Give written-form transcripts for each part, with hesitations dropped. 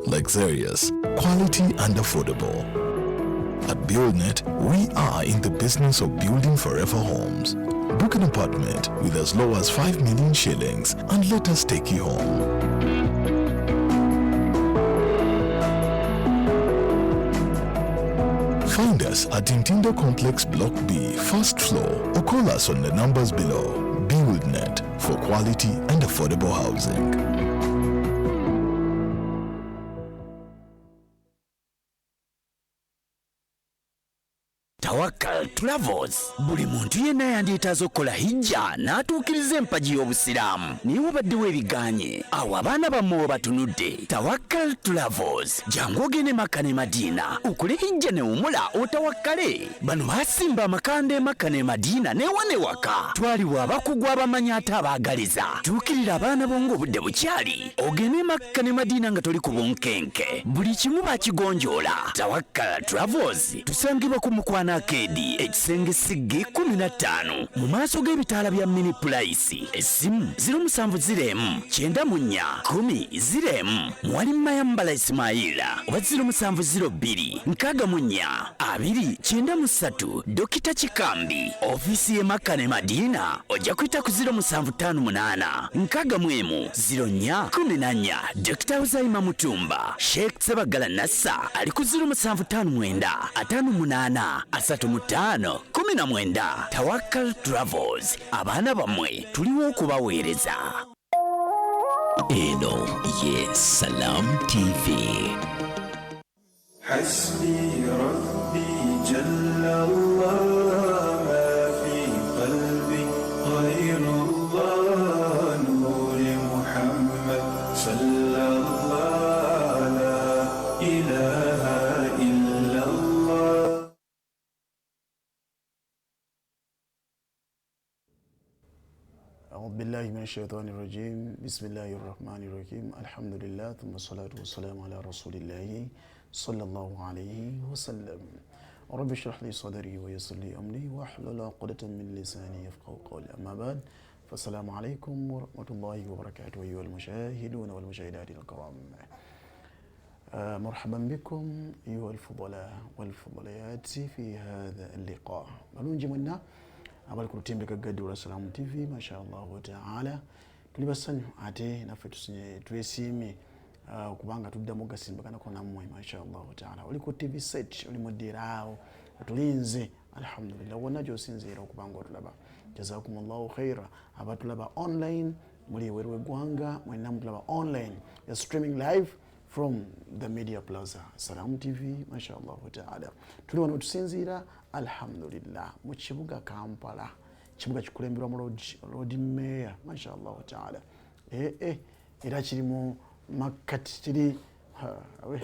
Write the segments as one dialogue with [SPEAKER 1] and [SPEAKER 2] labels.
[SPEAKER 1] luxurious, quality and affordable. At BuildNet, we are in the business of building forever homes. Book an apartment with as low as 5 million shillings and let us take you home. Find us at Tintindo Complex Block B, first floor, or call us on the numbers below. BuildNet for quality and affordable housing.
[SPEAKER 2] Tawakkal Travels buli muntu yenna yandyetaaza okukola hijja n'atuukiriza empagi y'obusiraamu niwe obaddewo ebiganye awo abaana bammwe batunudde. Tawakkal Travels jangu ogende Makka ne Madiina okole hijja ne wumula otawakkale. Bano baasimba amakanda e Makka ne Madiina newa ne waka. Twaliwa abakugu abamanyi ate abaagaliza. Tuukirira abaana bo ng'obudde bukyali ogende Makka ne Madiina nga toli ku bunkenke. Buli kimu bakigonjoola. Tawakkal Travels tusangibwa ku Mukwana Arcade ekisenge Siggi 15 mu maaso g'ebitaala bya Mini Price. Essimu 0704 94 mwali Mayambala Ismaila oba 0702 64 293 Dokita Kikambi. Ofisi ye Makka ne Madiina ojja kuyita ku 0758 04 Dokita Uzaima Mutumba. Sheikh Sebagala Nassa ali ku 0759 58 35 Tawakkal Travels. Abaana bammwe tuliwo okubaweereza. Eno ye Salam TV.
[SPEAKER 3] Hasbi Rabbi Jalla Allah ma fi qalbi ghayrullah Nuri Muhammad sallallahu la ilaha illa Allah.
[SPEAKER 4] أعوذ بالله من الشيطان الرجيم بسم الله الرحمن الرحيم الحمد لله ثم الصلاة والسلام على رسول الله صلى الله عليه وسلم. رب اشرح لي صدري ويسر لي أمري واحلل عقدة من لساني يفقهوا قولي. أما بعد فالسلام عليكم ورحمة الله وبركاته أيها المشاهدون والمشاهدات الكرام. مرحبا بكم أيها الفضلاء والفضليات في هذا اللقاء. بلونجي منا abali ku lutimbe kagadi wa Salam TV mashallah wa ta'ala tulibasanyu ate naffe twesiimye kubanga tuddamu gasimbagana ko nammwe mashallah wa ta'ala. Oli ku TV set oli mudiraawo tulinze alhamdulillah wonna gy'osinziira okubanga otulaba jazakumullahu khaira. Abatulaba online muli eweru eggwanga mwenna mutulaba online ya streaming live from the media plaza Salam TV mashallah wa ta'ala. Tuli wano tusinziira alhamdulillah mu kibuga Kampala, kibuga kikulemberwa mu Lord Mayor mashallah wa ta'ala. Era kirimu makkati kiri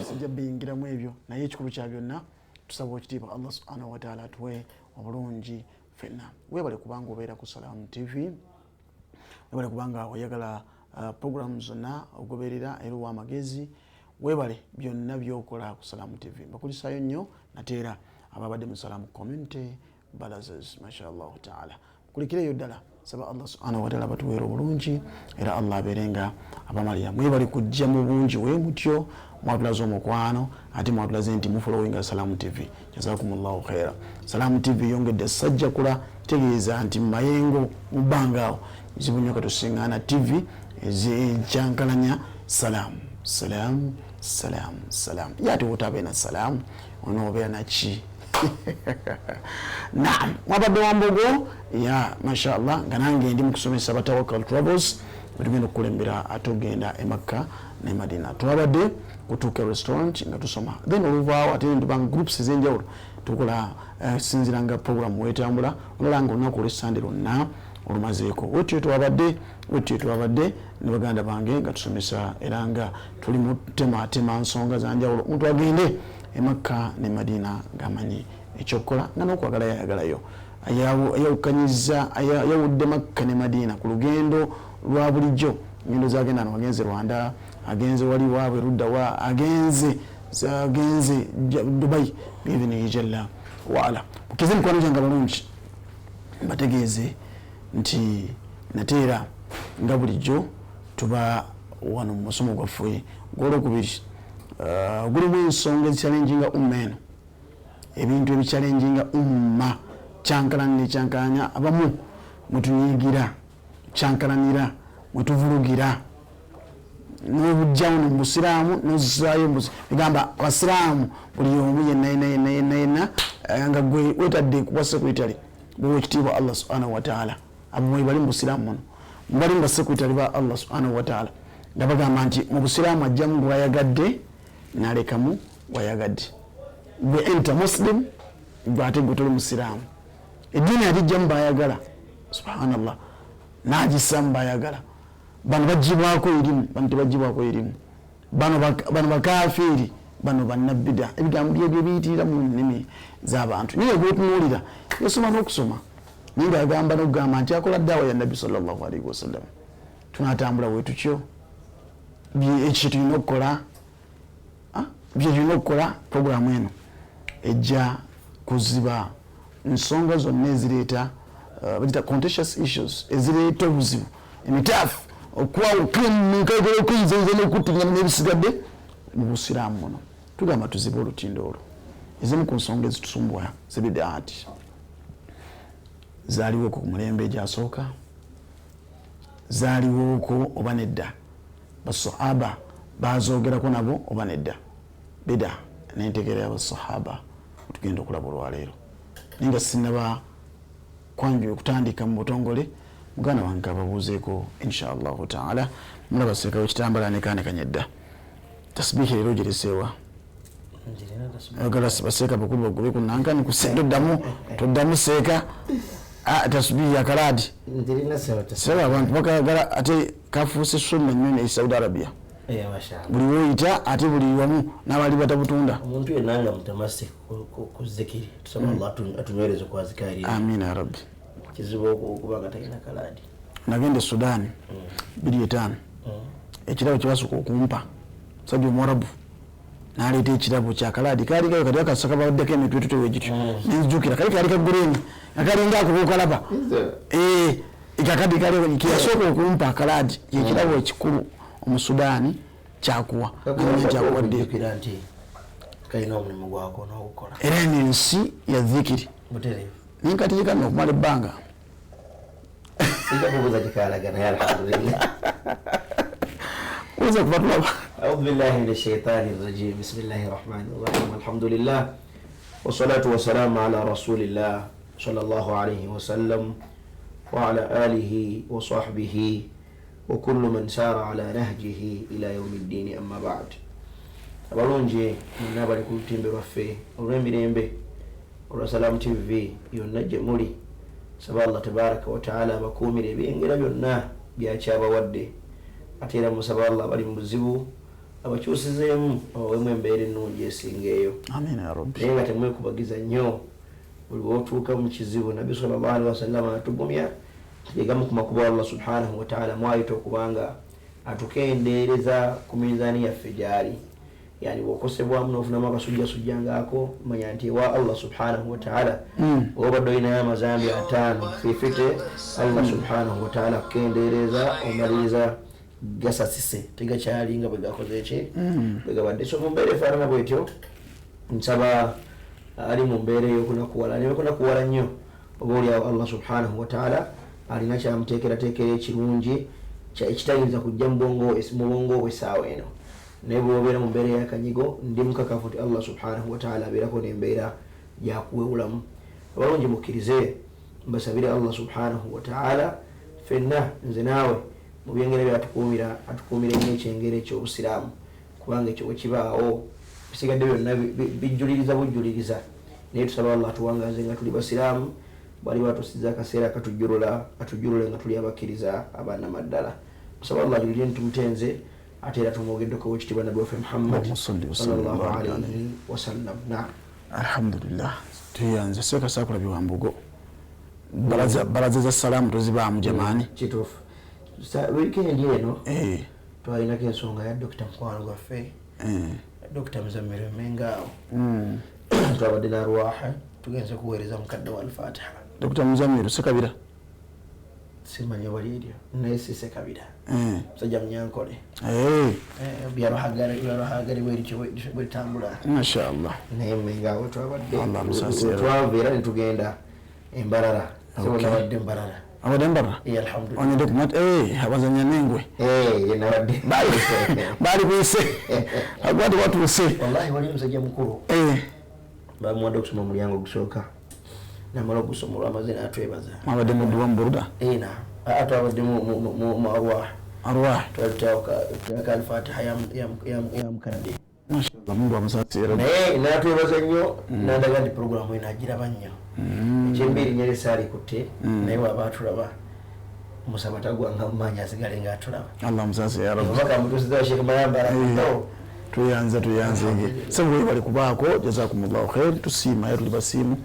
[SPEAKER 4] sijja bingiramu ebyo naye ekikulu kya byonna tusaba ekitiibwa Allah subhanahu wa ta'ala atuwe obulungi fenna. Weebale kubanga obeera ku Salam TV, weebale kubanga oyagala program zonna ogoberera era ow'amagezi, weebale byonna byokola ku Salam TV. Mbakulisaayo nnyo nateera ababadde mu Salam community balazes mashallah ta'ala. Kulikireyo ddala saba Allah subhanahu wa ta'ala batuweera obulungi era Allah abeerenga abamalira. Mwebali kujja mu bungi we mutyo mwatulaza omukwano ate mwatulaze nti mufollowinga Salam TV. Jazakumullahu khaira. Salam TV yongedde sajjakula tegeeza nti mayengo mubangaawo zibu nnyo katusiŋŋaana TV ezekyankalanya Salam Salam Salam Salam yate wotabeera na Salam onoobeera naki. Naam, mwabadde wambogo ya mashallah nga nange ndi mu kusomesa Tawakkal Travels tugenda okukulembera ate ogenda e Makka ne Madiina. Twabadde kutuuka restaurant nga tusoma then oluvaawo ate ntubanga groups ez'enjawulo tukola sinziranga program wetambula ololanga olunaku olw'Essande lwonna olumazeeko. Wetyo twabadde ne baganda bange nga tusomesa era nga tuli mu tematema nsonga za njawulo. Omuntu agende e Makka ne Madiina ng'amanyi ekyokukola nga n'okwagala yayagalayo. Ayawukanyiza ayawudde Makka ne Madiina ku lugendo lwa bulijjo. Ngendo zagenda no agenze Rwanda, agenze wali waabwe ludda wa agenze Dubai biidhnihi jalla waala. Mukize mikwano gyange balungi mbategeeze nti nateera nga bulijjo tuba wano mu musomo gwaffe gw'olwokubiri gulimu ensonga ezikyalenjinga umma eno, ebintu ebikyalenjinga umma, kyankalanya abamu mwetunyigira, kyankalanira mwetuvulugira n'obujjawo mu busiraamu n'ozaayo bigamba abasiraamu buli omu yenna nga gwe wetadde kuba sekuritale bwewa ekitiibwa Allah subhanahu wa ta'ala. abo bali mu busiraamu muno mubali nga sekuritale ba Allah subhanahu wa ta'ala nga bagamba nti mu busiraamu ajjamu gwayagadde n'alekamu wayagadde. gwe enta muslim gwe ate gwe toli musiraamu. eddiini agijjamu bayagala subhanallah n'agissamu bayagala. bano bagibwako erimu, bano tebagibwako erimu. bano bakafiiri, bano bannabida. ebigambo byebyo biyitirira mu nnimi z'abantu. naye gwekunuulira yosoma n'okusoma naye ng'agamba n'okugamba nti akola ddaawa ya nabbi sallallahu alaihi wasallam. tunatambula bwe tutyo ekyo tulina okukola, bye tulina okukola. puroguramu eno ejja kuziba ensonga zonna ezireeta bagita contentious issues ezireeta obuzibu emitaafu okwawukira okuyinzayiza n'okuttingana n'ebisigadde mu busiraamu muno. tugamba tuzibe olutindo olwo. ezimu ku nsonga ezitusumbuwa zibidaati zaaliwoko ku mulembe egyasooka, zaaliwoko oba nedda, basahaba bazoogerako nabo oba nedda. bida n'entegeera y'abasahaba tugenda okulaba olwaleero. naye nga sinaba kwanjula okutandika mu butongole muganda wange ababuuzeeko inshallahu taala. mulaba seeka wekitambala nekanekanya edda tasbihi leero gireseewa baseeka bakulu bagube ku nankani toddamu seeka tasbihi ya kalaadi seba abantu bakayagala ate kafuuse sunna nnyo ne Saudi Arabia. buli woyita ate buli wamu n'abali batabutunda.
[SPEAKER 5] omuntu yenna nga mutamase ku zikiri tusaba Allah atunywereze ku azikari.
[SPEAKER 4] Amina ya rabbi.
[SPEAKER 5] kizibu okuba nga talina kalaadi.
[SPEAKER 4] nagenda Sudan 25 ekirabo kyebasooka okumpa musajja omwarabu n'aleeta ekirabo kya kalaadi kaali kayo kati akasaka bawaddeko emitwetu tewegityo nenzijukira kali kaali kagureni nga kalinga akubuukalaba ekakadi kali kiyasooka okumpa kalaadi yekirabo ekikulu omusudaani kyakuwa kyakuwadde
[SPEAKER 5] kalina omulimu gwako n'ogukola
[SPEAKER 4] era ensi ya dhikiri ninkategekana okumala ebbanga
[SPEAKER 5] sijakubuuza kikalagana ya alhamdulillah.
[SPEAKER 4] uza kuva tulaba.
[SPEAKER 5] أعوذ بالله من الشيطان الرجيم بسم الله الرحمن الرحيم الحمد لله والصلاة والسلام على رسول الله صلى الله عليه وسلم وعلى آله وصحبه وكل من سار على نهجه إلى يوم الدين أما بعد. abalungi mwenna bali ku lutimbe lwaffe olw'emirembe olwa Salam TV yonna gye muli saba Allah tabaraka wa taala abakuumire ebyengera byonna byakyabawadde ate era musaba Allah bali mu buzibu abakyusizeemu abaweemu embeera ennungi esinga eyo.
[SPEAKER 4] Amina ya rabbi.
[SPEAKER 5] naye nga temwekubagiza nnyo buli lwotuuka mu kizibu nabbi sallallahu alaihi wasallam atugumya yegamu ku makubo Allah subhanahu wa taala mwayita okubanga atukendeereza ku mizaani yaffe gyali. yani bwokosebwamu n'ofunamu akasujjasujja ngaako manya nti ewa Allah subhanahu wa ta'ala obadde olinayo amazambi 5 fifite Allah subhanahu wa ta'ala kukendeereza omaliriza gasasise tegakyalinga bwe gakoze ki bwe gabadde. So mu mbeera efaanana bwetyo nsaba ali mu mbeera ey'okunakuwala nebekunakuwala nnyo oba oliawo Allah subhanahu wa ta'ala alina kyamuteekerateekera ekirungi ekitayinza kujja mu bwongo bwe essaawa eno. naye bw'obeera mu mbeera y'akanyigo ndi mukakafu nti Allah subhanahu wa ta'ala abeerako n'embeera gyakuwewulamu. abalungi mukkirize mbasabire Allah subhanahu wa ta'ala fenna nze naawe mu byengera byatukuumira atukuumire nnyo ekyengera eky'obusiraamu kubanga ekyo bwe kibaawo bisigadde byonna bijjuliriza bujjuliriza. naye tusaba Allah atuwangaze nga tuli basiraamu bali batusiza akaseera atujjulule nga tuli abakkiriza abannamaddala. tusaba Allah ajulire ntumutenze ate era tumwogeddeko wekitiibwa nabbi waffe Muhammad sallallahu alaihi wasallam. Naam,
[SPEAKER 4] alhamdulillah. tuyanze seeka saakula biwambugo balaza za salaamu tozibaamu jamaani.
[SPEAKER 5] kituufu. wiikendi eno twalinako ensonga ya Dr. mukwano gwaffe Dr. Muzammiru Mengaawo twabadde n'arwaha tugenze kuweereza mukadde wa al-Fatiha.
[SPEAKER 4] Dr. Muzammiru Sekabira
[SPEAKER 5] simanyi waliiryo naye sise kabira musajja munyankole byalo hagari bweritambula
[SPEAKER 4] mashallah
[SPEAKER 5] naye mmengawe twavaera netugenda embarara sebonabadde embarara
[SPEAKER 4] abadde mbarara
[SPEAKER 5] alhamdulillah
[SPEAKER 4] onyede kumat abazanya n'engwe
[SPEAKER 5] nabadde
[SPEAKER 4] baali kwise agwati watuuse
[SPEAKER 5] wallahi wali musajja mukulu bamuwadde okusoma omulyango ogusooka namala okusoma olwamazina atwebaza
[SPEAKER 4] abadde muddu wa muburuda
[SPEAKER 5] twabadde mu
[SPEAKER 4] arwah
[SPEAKER 5] twalutaka alfatiha ya mukanade
[SPEAKER 4] mashallah mungu amusasira
[SPEAKER 5] naye natwebaza nnyo nandaga nti programu enagiraba nnyo ekyembeeri nyere saali kutte naye waba atulaba musaba tagwanga mumanyi asigale nga atulaba
[SPEAKER 4] allah amusasira ya rabbi
[SPEAKER 5] omaka mutusiza shekh mayambala
[SPEAKER 4] tuyanze sebwe bali kubaako jazakumullahu khair tusiimayo tuli basiimu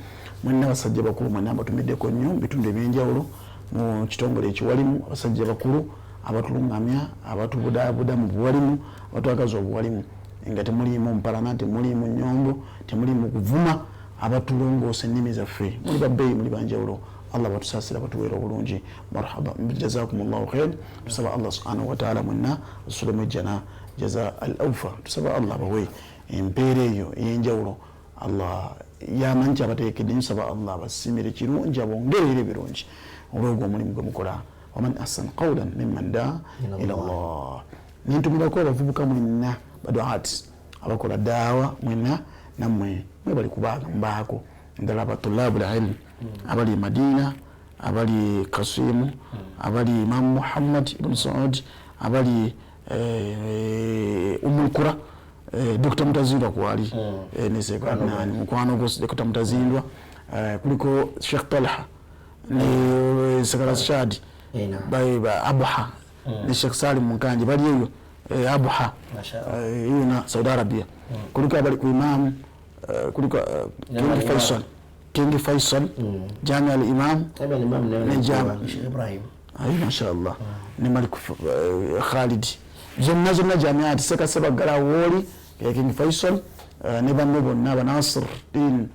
[SPEAKER 4] mwenna abasajja bakulu mwenna abatumiddeko nnyo mu bitundu ebyenjawulo mu kitongole ekiwalimu abasajja bakulu abatulungamya abatubudaabuda mu buwalimu abatwagaza obuwalimu nga temuliimu mpalana temuliimu nyombo temuliimu kuvuma abatulongoosa ennimi zaffe muli babbeeyi muli banjawulo allah batusaasira batuweera obulungi marhaba jazakumullahu khair tusaba allah subhanahu wataala mwenna asulemu ejjana jaza al awfa tusaba allah bawe empeera eyo ey'enjawulo allah yamanyi kyabateekedde nsaba allah basimire kirungi abongerere ebirungi olwogwo omulimu gwe mukola waman ahsan qawlan mimman daa ila allah nintumirako abavubuka mwenna baduat abakola daawa mwenna nammwe mwe bali kubaaga mubaako ndala abatulabu lilmu abali madina abali kasimu abali imam muhammad ibn saud abali umulkura Dr. Mutazindwa kwali nani mukwano gwo Dr. Mutazindwa kuliko Sheikh Talha ne Sakala Shadi ba Abuha ne Sheikh Salim Munkanji bali eyo Abuha yuna Saudi Arabia kuliko abali ku imam kuliko King Faisal Jami al-Imam ne Jami
[SPEAKER 5] Sheikh Ibrahim
[SPEAKER 4] mashallah ne Malik Khalid zonna jamiati sekasebagala woli King Faisal ne banne bonna banasir din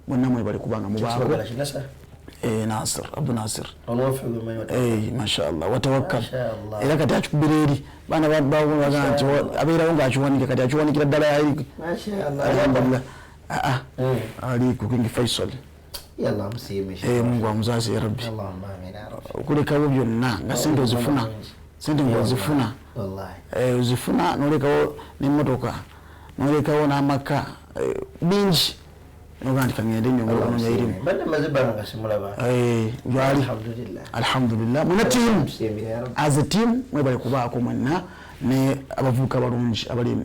[SPEAKER 4] bonna mwe bali kubanga mubaako Nasir Abu Nasir mashallah watawakkal era kati akubireri bana babawo baganti abeera nga achuwanika kati achuwanikira ddala yali alhamdulillah ali ku King Faisal
[SPEAKER 5] yalla msimisha
[SPEAKER 4] Mungu amuzazi ya rabbi
[SPEAKER 5] Allahumma amin ya rabbi
[SPEAKER 4] kulekawo byonna nga sente ozifuna sente ngozifuna
[SPEAKER 5] wallahi
[SPEAKER 4] uzifuna nolekawo n'emmotoka nolekawo n'amaka bingi noganti kangende nnyo ng'okunonya erimu
[SPEAKER 5] bade mazibanga ngasimulaba
[SPEAKER 4] gwali alhamdulillah muna team as a team mwe bali kubaako mwenna ne abavubuka balungi abali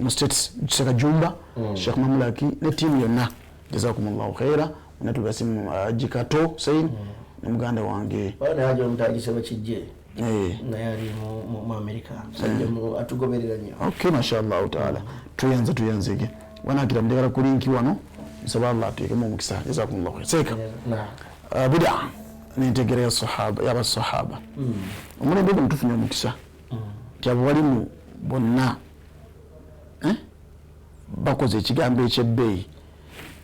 [SPEAKER 4] mu states Sheikh Jumba Sheikh Mamlaki ne team yonna jazakumullahu khaira natubasimu Jikato Sain ne muganda wange
[SPEAKER 5] bana hajo mutagise bakijje naye ali mu America sajja mu atugoberera nnyo
[SPEAKER 4] okay mashallah taala tuyanzege wanakira mudekala kulinki wano nsaba Allah tuekemu omukisa jazakumullahu khair seka bid'a n'entegera ya sahaba y'abasahaba omulembe gwe mutufunye omukisa kyabo balimu bonna bakoze ekigambo ekyebbeeyi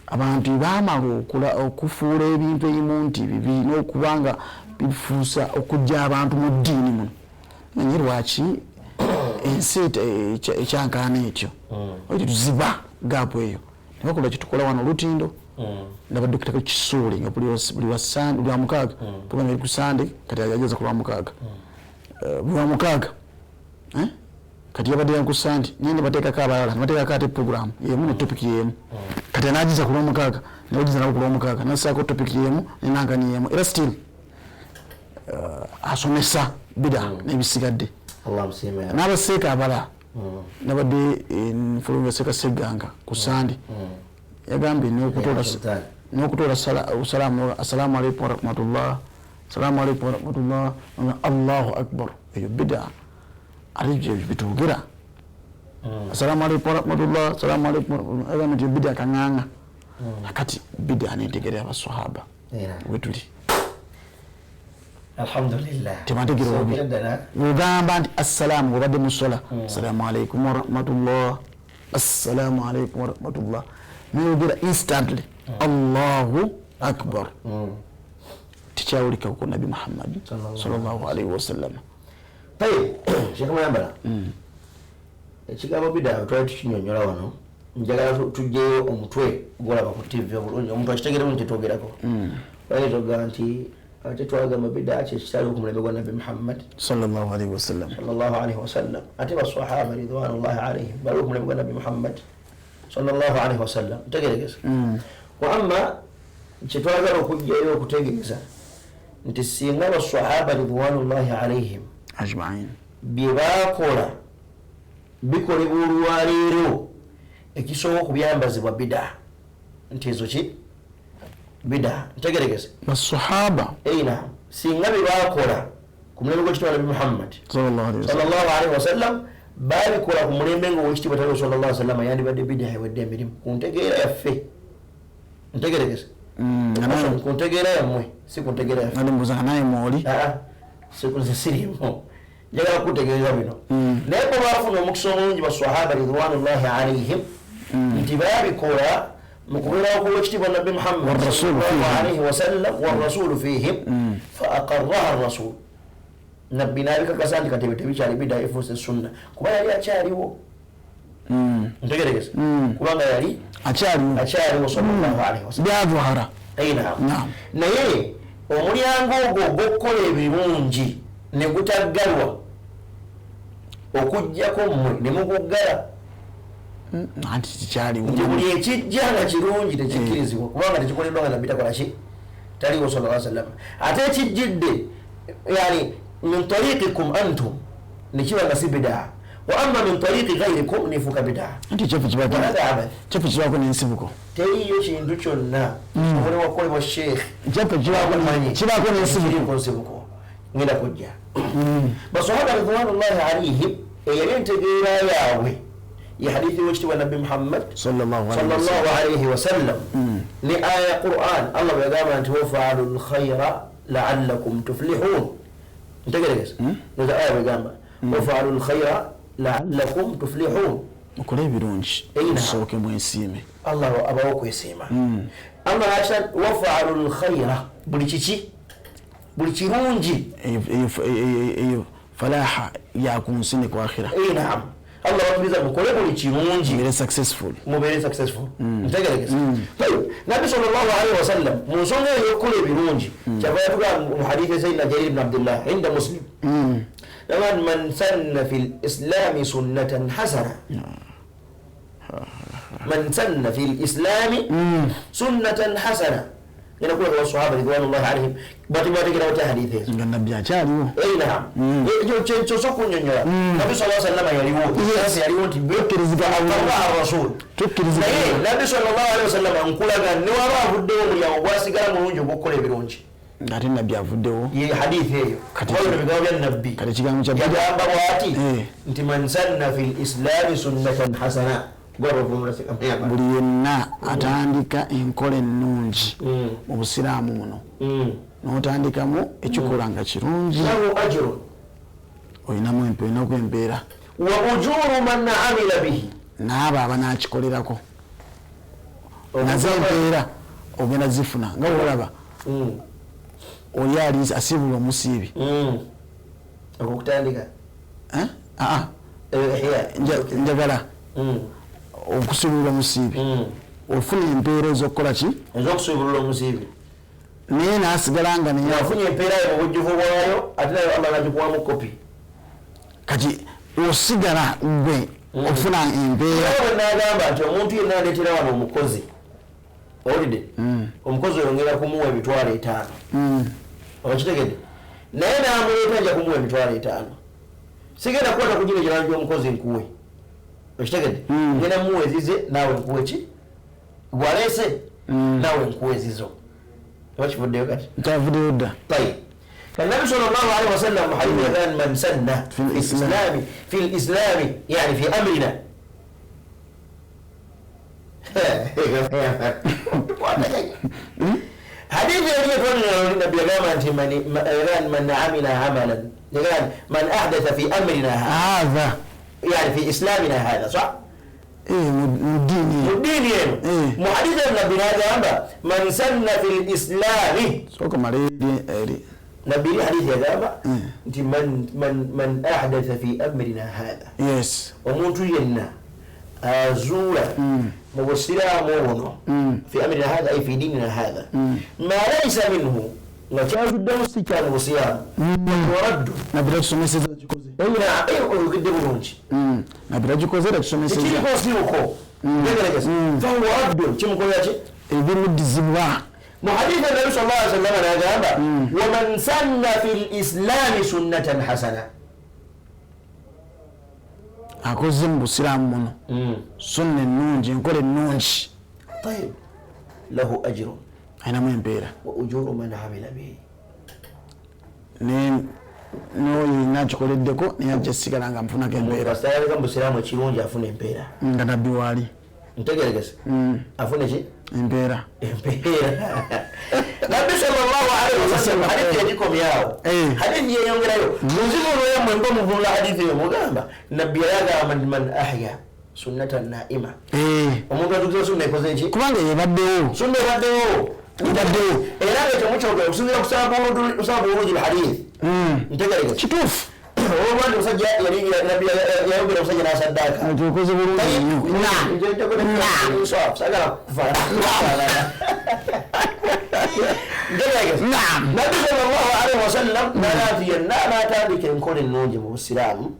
[SPEAKER 4] abantu baamala okufuula ebintu ebimu nti bibi n'okubanga bifuusa okujja abantu mu ddiini muno naye lwaki ensi ekyankaana ekyo oiti tuziba gaapu eyo nebakola kitukola wano olutindo ndabadde kisuule nga buli wa mukaaga pulogulamu eri ku sande kati ageza ku lwa mukaaga buli wa mukaaga kati yabadde yanku sande nyine bateekako abalala nebateekako ate pulogulamu yemu ne topiki yemu kati anagiza ku lwa mukaaga nebagiza nabo ku lwa mukaaga nasaako topiki yemu nenankani yemu era still asomesa bida n'ebisigadde n'abaseeka abala nabadde nfulumya seeka Seganga ku sande yagambye n'okutoola assalamu alaikum warahmatullah assalamu alaikum warahmatullah allahu akbar eyo bida ate bitugera assalamu alaikum warahmatullah assalamu alaikum warahmatullah eyo bida kaŋŋaŋa akati bida n'entegera y'abasahaba wetuli
[SPEAKER 5] alhamdulillah
[SPEAKER 4] temategera obi ugamba nti assalamu obadde musola assalamu alaikum warahmatullah assalamu alaikum warahmatullah nayogera instantly allahu akbar tekikyawulika ku Nabi Muhammad sallallahu alaihi wasallam.
[SPEAKER 5] Tayi Sheikh Muyambala ekigambo bidaa twali tukinyonyola wano njagala tujjeyo omutwe gwolaba ku TV obulungi omuntu akitegeera nti twogerako bali toga nti ate twagamba bidaa kyekitali ku mulembe gwa Nabi Muhammad
[SPEAKER 4] sallallahu alaihi wasallam
[SPEAKER 5] ate basahaba ridwanullahi alaihim bali ku mulembe gwa Nabi Muhammad sallallahu alaihi wasallam tegeregeza wa amma kyetwagala okujjayo okutegeeza nti singa basahaba ridwanullahi alaihim
[SPEAKER 4] ajma'in
[SPEAKER 5] bye baakola bikolebwa olwaleero ekisobola okubyambazibwa bidaa nti ezo ki bidaa ntegeregeza
[SPEAKER 4] basahaba
[SPEAKER 5] eina singa bye baakola ku mulembe gw'ekitibwa Nabi Muhammad sallallahu alaihi wasallam babikola ku mulembe ng'owekitibwa taliwo sallallahu alaihi wasallam yandibadde bidaa ewedde emirimu ku ntegeera yaffe ntegeregeza ku ntegeera yammwe si ku ntegeera yaffe
[SPEAKER 4] mbuza naye mwoli
[SPEAKER 5] sirimu njagala kutegeeza bino naye bwe baafuna omukisa omulungi basahaba ridwanullahi alaihim nti babikola mu kubeerawo kw'owekitibwa Nabi Muhammad sallallahu alaihi wasallam warasulu fihim fa aqarraha rasul nabbi n'abikakasa nti kati tebikyali bidaa efuuse sunna kuba yali akyaliwo ntegeregeza kubanga yali akyaliwo sallallahu alaihi wasallam
[SPEAKER 4] byavuhara
[SPEAKER 5] naye omulyango ogwo ogw'okukola ebirungi ne gutaggalwa okujjako mmwe ne muguggala
[SPEAKER 4] anti kikyaliwo
[SPEAKER 5] nti buli ekijja nga kirungi tekikkirizibwa kubanga tekikoleddwa nga nabbi takola ki taliwo sallallahu alaihi wasallam ate ekijjidde yani min tariqikum antum ne kiba nga si bidaa wa amma min tariqi ghairikum nifuka bidaa
[SPEAKER 4] anti kyaffe kibako n'ensibuko
[SPEAKER 5] teriyo kintu kyonna obuli wakolebwa sheekh
[SPEAKER 4] kyaffe kibako n'ensibuko
[SPEAKER 5] ngenda kujja basahaba ridwanullahi alaihim eyali entegeera yaabwe ye hadithi w'ekitibwa Nabi Muhammad sallallahu alaihi wasallam ne aya ya Qur'an Allah bwagamba nti wafaalu lkhaira la'allakum tuflihun ntegeregeza noza aya bwagamba wafaalu lkhaira la'allakum tuflihun
[SPEAKER 4] mukole ebirungi musoboke mwesiime
[SPEAKER 5] Allah abawo kwesiima Allah asa wafaalu lkhaira buli kiki buli kirungi
[SPEAKER 4] eyo falaha ya ku nsi ne ku akhira
[SPEAKER 5] naam Allah watuliza mukole buli kirungi mubere successful ntegeregeza Nabi sallallahu alaihi wasallam mu nsonga y'okukola ebirungi kyava yatuga mu hadithi Sayyidina Jarir ibn Abdullah inda Muslim man sanna fil islami sunnatan hasana man sanna fil islami sunnatan hasana ينقول الصحابة رضوان الله عليهم باتي كده وتا حديثه
[SPEAKER 4] النبي اجاريو
[SPEAKER 5] نعم يجو تشوسو كنيا النبي صلى الله عليه وسلم يريو
[SPEAKER 4] تكرزق
[SPEAKER 5] الله الرسول تكرزق النبي صلى الله عليه وسلم انكولا غني ورا فدو يا واسغا منجو بكله بيرونجي
[SPEAKER 4] ngati nabi avuddewo
[SPEAKER 5] ye hadithi eyo kwayo bigambo bya nabbi
[SPEAKER 4] kati kigambo kya
[SPEAKER 5] bagamba bwati nti man sanna fil islam sunnatan hasana
[SPEAKER 4] buli yenna atandika enkola ennungi mu busiraamu muno n'otandikamu ekikola nga kirungi olinaku empeera
[SPEAKER 5] wa ujuru man amila bihi
[SPEAKER 4] n'abo abanakikolerako nazo empeera ogenda zifuna nga olaba oli ali asibula omusiibi
[SPEAKER 5] okutandika
[SPEAKER 4] njagala okusubulula omusiibi ofuna empeera ez'okukola ki
[SPEAKER 5] ez'okusubulula omusiibi
[SPEAKER 4] naye n'asigala nga
[SPEAKER 5] nafunye empeera yo mu bujjuvu bwayo ate nayo Allah n'agikuwamu kopi
[SPEAKER 4] kati osigala gwe ofuna empeera
[SPEAKER 5] n'agamba nti omuntu yenna aleetera wano omukozi owulidde omukozi oyongera kumuwa emitwalo 5 okitegedde naye n'amuleeta nja kumuwa emitwalo 5 sigenda kukwata ku gino ekirala gy'omukozi nkuwe okitegedde ngenda muwezize naawe nkuwe ki gwaleese naawe nkuwezizo wakivuddeyo kati
[SPEAKER 4] kyavuddeyo dda
[SPEAKER 5] فالنبي صلى الله عليه وسلم حديث كان من سن في الإسلام يعني في أمرنا حديث يقول النبي من عمل عملا من أحدث في أمرنا
[SPEAKER 4] هذا
[SPEAKER 5] يعني في إسلامنا هذا صح mudini eno mu hadith nabbi n'agamba man sanna fil islami
[SPEAKER 4] soka maledi eri
[SPEAKER 5] nabbi hadith yagamba nti man ahdatha fi amrina hadha
[SPEAKER 4] yes
[SPEAKER 5] omuntu yenna azula mu busiraamu buno fi amrina hadha ay fi dinina hadha ma laysa minhu nga kyazuddemu si kya mu busiraamu waraddu
[SPEAKER 4] nabira tusomeseza kikoze
[SPEAKER 5] olugedde bulungi
[SPEAKER 4] nabira kikoze tusomeseza
[SPEAKER 5] kirikosiuko fawaraddu kimukolera ki
[SPEAKER 4] ebiruddizibwa
[SPEAKER 5] mu hadith nabi sallallahu alaihi wasallam n'agamba waman sanna fi lislami sunnatan hasana
[SPEAKER 4] akoze mu busiraamu muno sunna ennungi enkola ennungi
[SPEAKER 5] tayib lahu ajrun
[SPEAKER 4] ayinamu empeera
[SPEAKER 5] wa ujuru man amila bihi
[SPEAKER 4] n'oyo nakikoleddeko naye ajja sigala nga nfunako empeera
[SPEAKER 5] kasitayaleka mu busiraamu ekirungi afuna empeera
[SPEAKER 4] nga nabbi waali
[SPEAKER 5] ntegeregese afune ki
[SPEAKER 4] empeera
[SPEAKER 5] nabbi sallallahu alaihi wasallam hadithi yagikomyawo hadithi yeyongerayo munzimunoyamwe mba muvunula hadithi eyo mugamba nabbi yayagamba man ahya sunnatan naima omuntu atukiza sunna ekoze eki
[SPEAKER 4] kubanga yebaddewo
[SPEAKER 5] sunna ebaddewo era nga temukyogera okusinzira kusaba bulungi lhadith ntegeregese
[SPEAKER 4] kituufu
[SPEAKER 5] olwandi musajja yayogera omusajja n'asaddaaka
[SPEAKER 4] okoze bulungi nnyo
[SPEAKER 5] sagala kufaanana nabbi sallallahu alaihi wasallam nalaati yenna n'atandika enkola ennungi mu busiraamu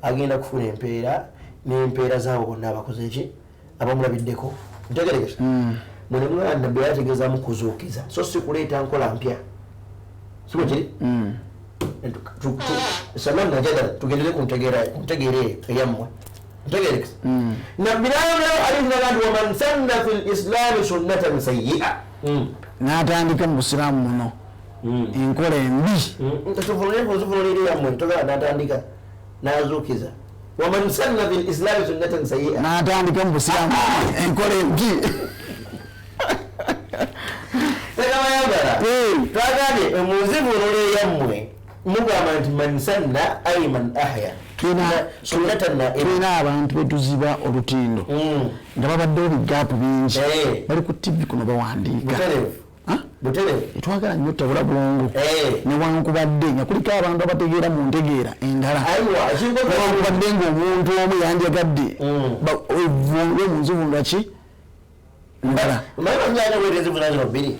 [SPEAKER 5] agenda kufuna empeera n'empeera zaabo bonna abakoze eki abamulabiddeko ntegeregese mune mwana nabbi yategeezaamu kuzuukiza so si kuleeta nkola mpya siko kiri salamu najagala tugendere kuntegeera eyammwe ntegerekese nabbi n'ayogerawo hadithi nagandi waman sanna fi lislami sunnatan sayyi'a
[SPEAKER 4] n'atandika mu busiraamu muno enkola embi
[SPEAKER 5] tuvunulire yammwe togala n'atandika n'azuukiza waman sanna fi lislami sunnatan sayyi'a
[SPEAKER 4] n'atandika mu busiraamu enkola embi
[SPEAKER 5] tegamayagala twagambye munzivunule yammwe mugamba nti man sanna ay man ahya sunnatan naima
[SPEAKER 4] tulina abantu betuziba olutindo nga babaddewo bigaapu bingi bali ku tv kuno bawandiika
[SPEAKER 5] buterevu
[SPEAKER 4] etwagala nnyo tabula bulungu newankubadde nga kuliko abantu abategeera mu ntegeera endala newankubadde ngaomuntu omu yandyagadde evunlwe mu nzivunula ki ndala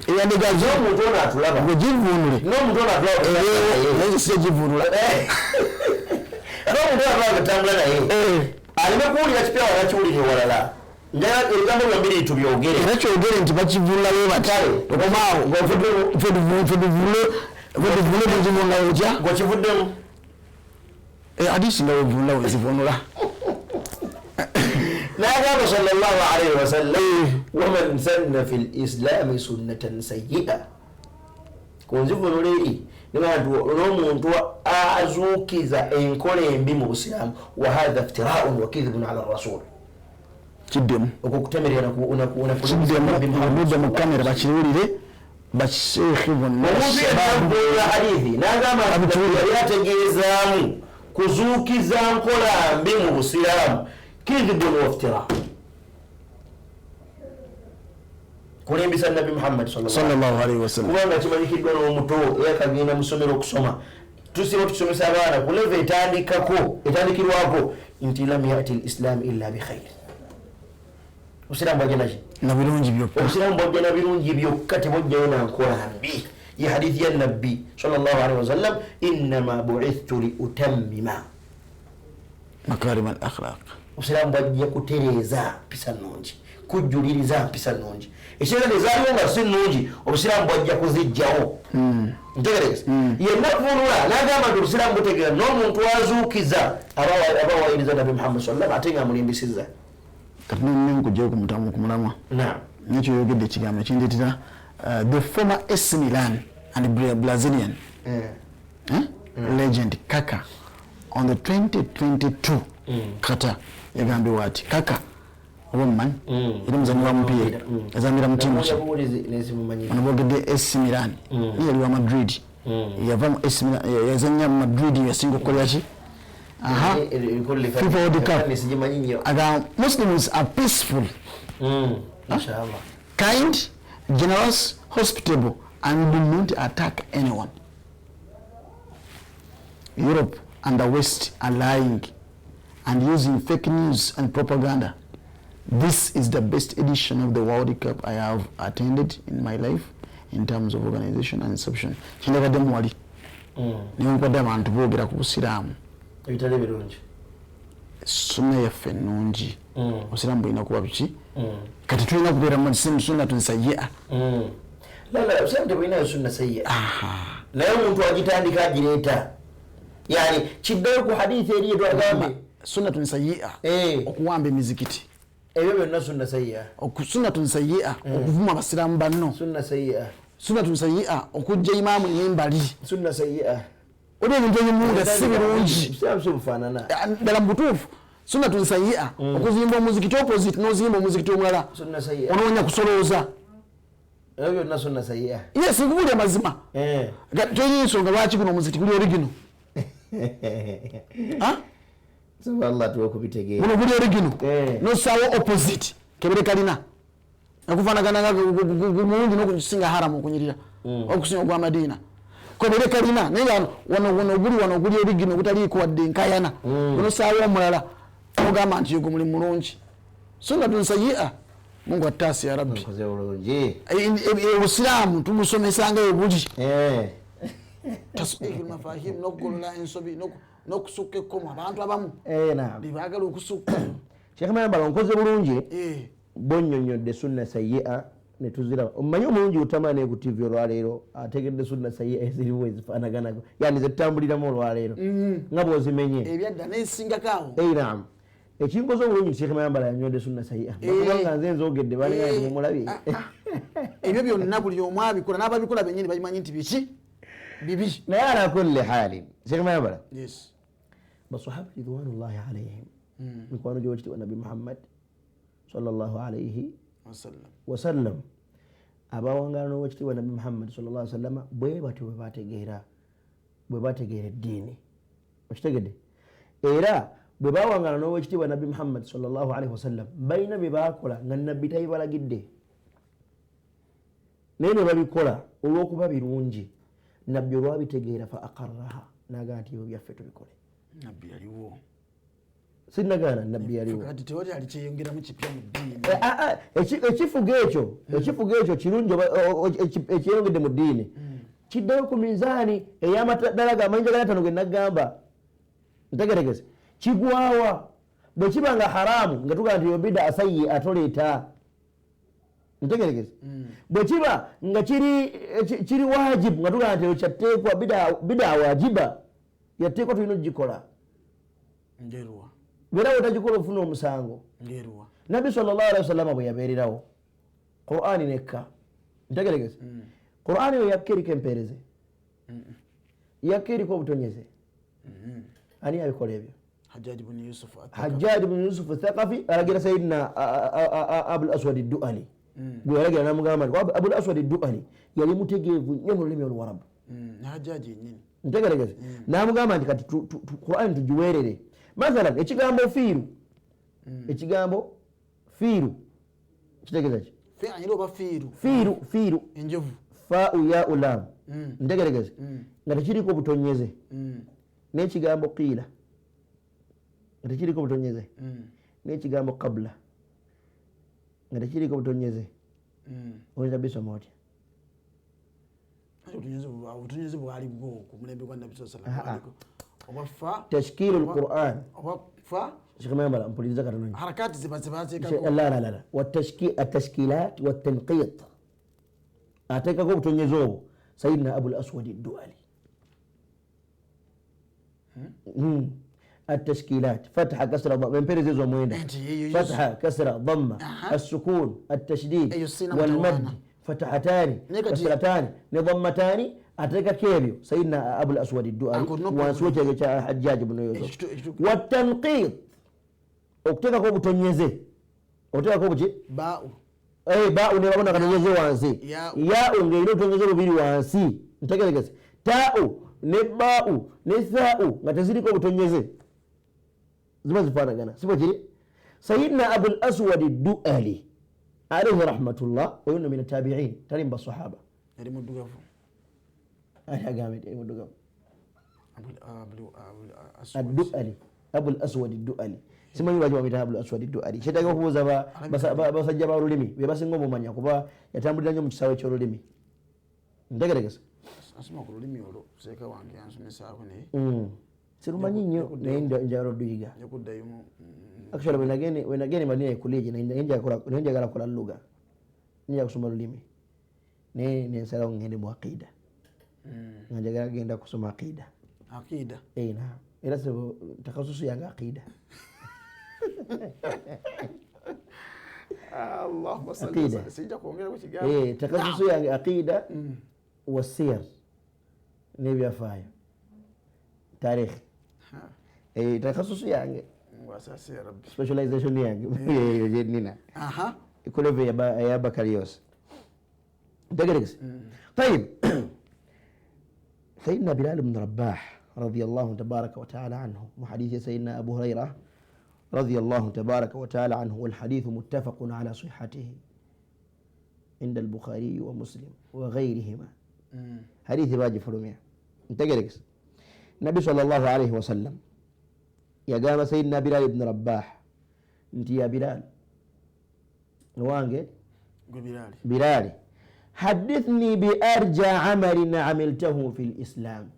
[SPEAKER 4] eyandigazo
[SPEAKER 5] omuntu ono atulaba
[SPEAKER 4] ngegivunule
[SPEAKER 5] n'omuntu ono atulaba
[SPEAKER 4] naye sigivunula
[SPEAKER 5] n'omuntu ono atulaba getambula naye aleme kuwulira kipya wanakiwulira ewalala ebigambo byombi tubyogere
[SPEAKER 4] era kyogere nti bakivunulayo batale okomaawo feduvule muzivunulayo otya
[SPEAKER 5] ng'okivuddemu
[SPEAKER 4] hadisi nga wevunula wezivunula
[SPEAKER 5] n'agamba sallallahu alaihi wasallam waman sanna fi lislami sunnatan sayyi'a ku nzivunula eri n'omuntu azuukiza enkola embi mu busiraamu wa hadha iftiraun wa kidhibun ala rasul
[SPEAKER 4] kiddemu
[SPEAKER 5] okwo kutemerera
[SPEAKER 4] obudde mu kamera bakiwulire basheekhe bonna
[SPEAKER 5] omuntu yenavunula hadithi n'agamba yali ategeezaamu kuzuukiza nkola mbi mu busiraamu kidhibun wa iftira kulimbisa nabi Muhammad
[SPEAKER 4] sallallahu alaihi wasallam
[SPEAKER 5] kubanga kimanyikiddwa n'omuto eyakagenda mu ssomero okusoma tusiba tukusomesa abaana ku leve etandikirwako nti lam yati lislam illa bikhair obusiraamu bwajja naki
[SPEAKER 4] na birungi byokka
[SPEAKER 5] obusiraamu bwajja na birungi byokka tebwajjayo nankola mbi ye hadithi ya nabbi sallallahu alaihi wasallam innama bu'ithtu liutammima
[SPEAKER 4] makarim al akhlaq
[SPEAKER 5] obusiraamu bwajja kutereeza mpisa nnungi kujjuliriza mpisa nnungi ekiseera ezaaliwo nga si nnungi obusiraamu bwajja kuzijjawo ntegeregese yenna vunula n'agamba nti obusiraamu butegeera n'omuntu azuukiza abawayiriza nabi Muhammad sallam ate nga amulimbisizza
[SPEAKER 4] kati nenkujjayo ku mulamwa nekyo yogedde ekigambo ekindeetera the former AC Milan and Brazilian legend Kaka on the 2022 Qatar yagambibwa ati Kaka oba mumanyi era muzanyi wa mupiira yazambira mu tiimu ki ono boogedde AC Milan naye yali wa Madrid yava mu AC Milan yazanya mu Madrid yasinga okukolera ki FIFA World Cup Muslims are peaceful,
[SPEAKER 5] inshallah,
[SPEAKER 4] kind, generous, hospitable, and do not attack anyone. Europe and the West are lying and using fake news and propaganda. This is the best edition of the World Cup I have attended in my life in terms of organization and inception. Chindagadde mwali. Ninkwadde abantu boogera ku Busiraamu.
[SPEAKER 5] Ebitali birungi.
[SPEAKER 4] Sunna yaffe nnungi. Obusiraamu bulina kuba biki? Kati tulina kubeera mu sunna sayyi'a.
[SPEAKER 5] Lala, Obusiraamu tebulina sunna sayyi'a. Naye omuntu agitandika agireeta. Yani kiddayo ku hadithi eri etwagambe
[SPEAKER 4] sunna sayyi'a okuwamba emizikiti.
[SPEAKER 5] Ebyo byonna sunna sayyi'a.
[SPEAKER 4] Sunna sayyi'a okuvuma abasiraamu banno.
[SPEAKER 5] Sunna sayyi'a.
[SPEAKER 4] Sunna sayyi'a okujja imaamu n'embali.
[SPEAKER 5] Sunna sayyi'a.
[SPEAKER 4] Olwo ebintu ebimuunda si birungi.
[SPEAKER 5] Obusiraamu si bufaanana.
[SPEAKER 4] Ddala mu butuufu sunna sayyi'a okuzimba omuzikiti opposite n'ozimba omuzikiti omulala.
[SPEAKER 5] Sunna sayyi'a.
[SPEAKER 4] Onoonya kusolooza.
[SPEAKER 5] Ebyo byonna sunna sayyi'a.
[SPEAKER 4] Yes, nkubulya mazima. Toyina ensonga lwaki guno omuzikiti guli origino.
[SPEAKER 5] Subhanallah tuwekubitegeera.
[SPEAKER 4] Guno guli origino. N'ossaawo opposite kebere kalina. Nakufaanagana mulungi n'okusinga haramu okunyirira. Okusinga ogwa Madiina. Kebere kalina naye wano guli origino ogutaliiko wadde nkayana. N'ossaawo omulala ogamba nti ogwo mulimu mulungi. Sunna sayyi'a. Mungu atasi ya Rabbi. Obusiraamu tumusomesanga ebuli. Tasbihu mafahim nokugolola ensobi nokusukka ekkomo abantu abamu bibagala okusukka.
[SPEAKER 5] Sheikh Mayambala onkoze bulungi bonnyonnyodde sunna sayyi'a ne tuzira omanyi omulungi utamane ku TV olwaleero ategedde sunna sayyi'a eziriwo ezifaanagana yani zetambuliramu olwaleero nga bw'ozimenye
[SPEAKER 4] ebyadda n'ensingakaawo.
[SPEAKER 5] Naam, ekinkoze obulungi Sheikh Mayambala yannyodde sunna sayyi'a kubanga nze nzogedde balinga nti mumulabye.
[SPEAKER 4] Ebyo byonna buli omu abikola n'ababikola bennyini bayimanyi nti biki bibi.
[SPEAKER 5] naye ala kulli haalin Sheikh Mayambala basahaba ridwanullahi alayhim mikwano gy'owekitiibwa Nabi Muhammad sallallahu alayhi wasallam abawangaala n'owekitiibwa Nabi Muhammad sallallahu alayhi wasallam bwe batyo bwe bategeera eddiini okitegedde era bwe bawangaala n'owekitiibwa Nabi Muhammad sallallahu alayhi wasallam balina bye baakola nga nabbi tabibalagidde naye ne babikola olw'okuba birungi nabbi olwabitegeera fa aqarraha nagaa nti ebyo byaffe tubikole.
[SPEAKER 4] Nabbi yaliwo.
[SPEAKER 5] Sinagaana nabbi yaliwo.
[SPEAKER 4] Kati tewali alikyeyongeramu kipya mu ddiini.
[SPEAKER 5] Ekifugo ekyo kirungi ekyeyongedde mu ddiini kiddayo ku minzaani ey'amadala g'amayinja ga 5 ge nagamba ntegeregeze kigwawa bwe kiba nga haramu nga tugaa nti yo bida asayyi atoleeta ntegeregeze bwe kiba nga kiri wajibu nga tugaa nti kyateekwa bida wajiba yateekwa tulina okugikola
[SPEAKER 4] ngeruwa
[SPEAKER 5] beera wetagikola ofuna omusango
[SPEAKER 4] ngeruwa.
[SPEAKER 5] Nabbi sallallahu alaihi wasallam bwe yabeererawo Qur'ani nekka ntegeregeze Qur'ani yo yakka eriko empeereze yakka eriko obutonyeze ani abikola ebyo? Hajjaj ibn Yusuf Thaqafi alagira Sayyidina Abul Aswad ad-Du'ali gwe yalagira namugamba nti Abul Aswad ad-Du'ali yali mutegeevu nnyo mu lulimi Oluwarabu.
[SPEAKER 4] Hajjaj yennyini
[SPEAKER 5] ntegeregeze namugamba nti kati Qur'ani tugiweerere. Mathalan ekigambo fiiru kitegeeza ki? Fiiru
[SPEAKER 4] enjovu
[SPEAKER 5] fa'u ya ulam ntegeregeze nga tekiriko butonyeze n'ekigambo qiila nga tekiriko butonyeze n'ekigambo qabla nga tekiriko butonyeze oyinza bisoma otya?
[SPEAKER 4] Obutonyeze bwali bwo ku mulembe gwa Nabbi sallallahu alaihi wasallam obafa
[SPEAKER 5] tashkilu al-Qur'an
[SPEAKER 4] obafa
[SPEAKER 5] Sheikh Mayambala mpuliriza katonda
[SPEAKER 4] harakati zibateekako
[SPEAKER 5] la والتشكيلات والتنقيط ateekako obutonyeze obwo Sayyidina Abul Aswad ad-Du'ali. التشكيلات فتحة كسرة ضمة من بيرز وموينة فتحة كسرة ضمة السكون التشديد والمد فتحتان كسرتان نضمتان أترك كيريو سيدنا أبو الأسود الدؤلي وسوجه حجاج بن يوسف والتنقيط أكتبك أبو تنيزي أكتبك أبو باء باء نبغى نغنيزي وانسي ياء غيرو تنيزي بيري وانسي نتكلم تاء نباء نثاء نتزيدك أبو تنيزي ziba zifaanagana sibo kiri. Sayyidina Abul Aswad ad-Du'ali alayhi rahmatullah oyo nno min at-tabi'in tali mu basahaba
[SPEAKER 4] yali muddugavu
[SPEAKER 5] ali agambe yali muddugavu
[SPEAKER 4] Aswad.
[SPEAKER 5] Abul Aswad ad-Du'ali simanyi lwaki bamuyita Abul Aswad ad-Du'ali kyetaaga okubuuza basajja balulimi be basinga omumanya kuba yatambulira nnyo mu kisaawe ky'olulimi ntegeregesa
[SPEAKER 4] asoma ku lulimi olwo seeka wange yansomesaako naye
[SPEAKER 5] sirumanyi nnyo naye njagala odduyiga
[SPEAKER 4] nekuddayo
[SPEAKER 5] actually when again Madina ya college naye njagala kola lugha njagala kusoma lulimi naye nensalawo ngende mu aqida nga njagala genda kusoma aqida na era takasusu yange aqida
[SPEAKER 4] Allahumma salli ala sayyidina sijja kuongera ku kigambo
[SPEAKER 5] takasusu yange aqida wasiyar n'ebyafaayo tarikhi takasusu yange
[SPEAKER 4] wasasi ya rabbi
[SPEAKER 5] specialization yange yo nina kuleve ya baccalaureate دقيقة. طيب سيدنا بلال بن رباح رضي الله تبارك وتعالى عنه وحديث سيدنا أبو هريرة رضي الله تبارك وتعالى عنه والحديث متفق على صحته عند البخاري ومسلم وغيرهما حديث باجي فرمية دقيقة. النبي صلى الله عليه وسلم يا قام سيدنا بلال بن رباح انت يا بلال نوانجي بلال حدثني بأرجى عمل عملته في الإسلام.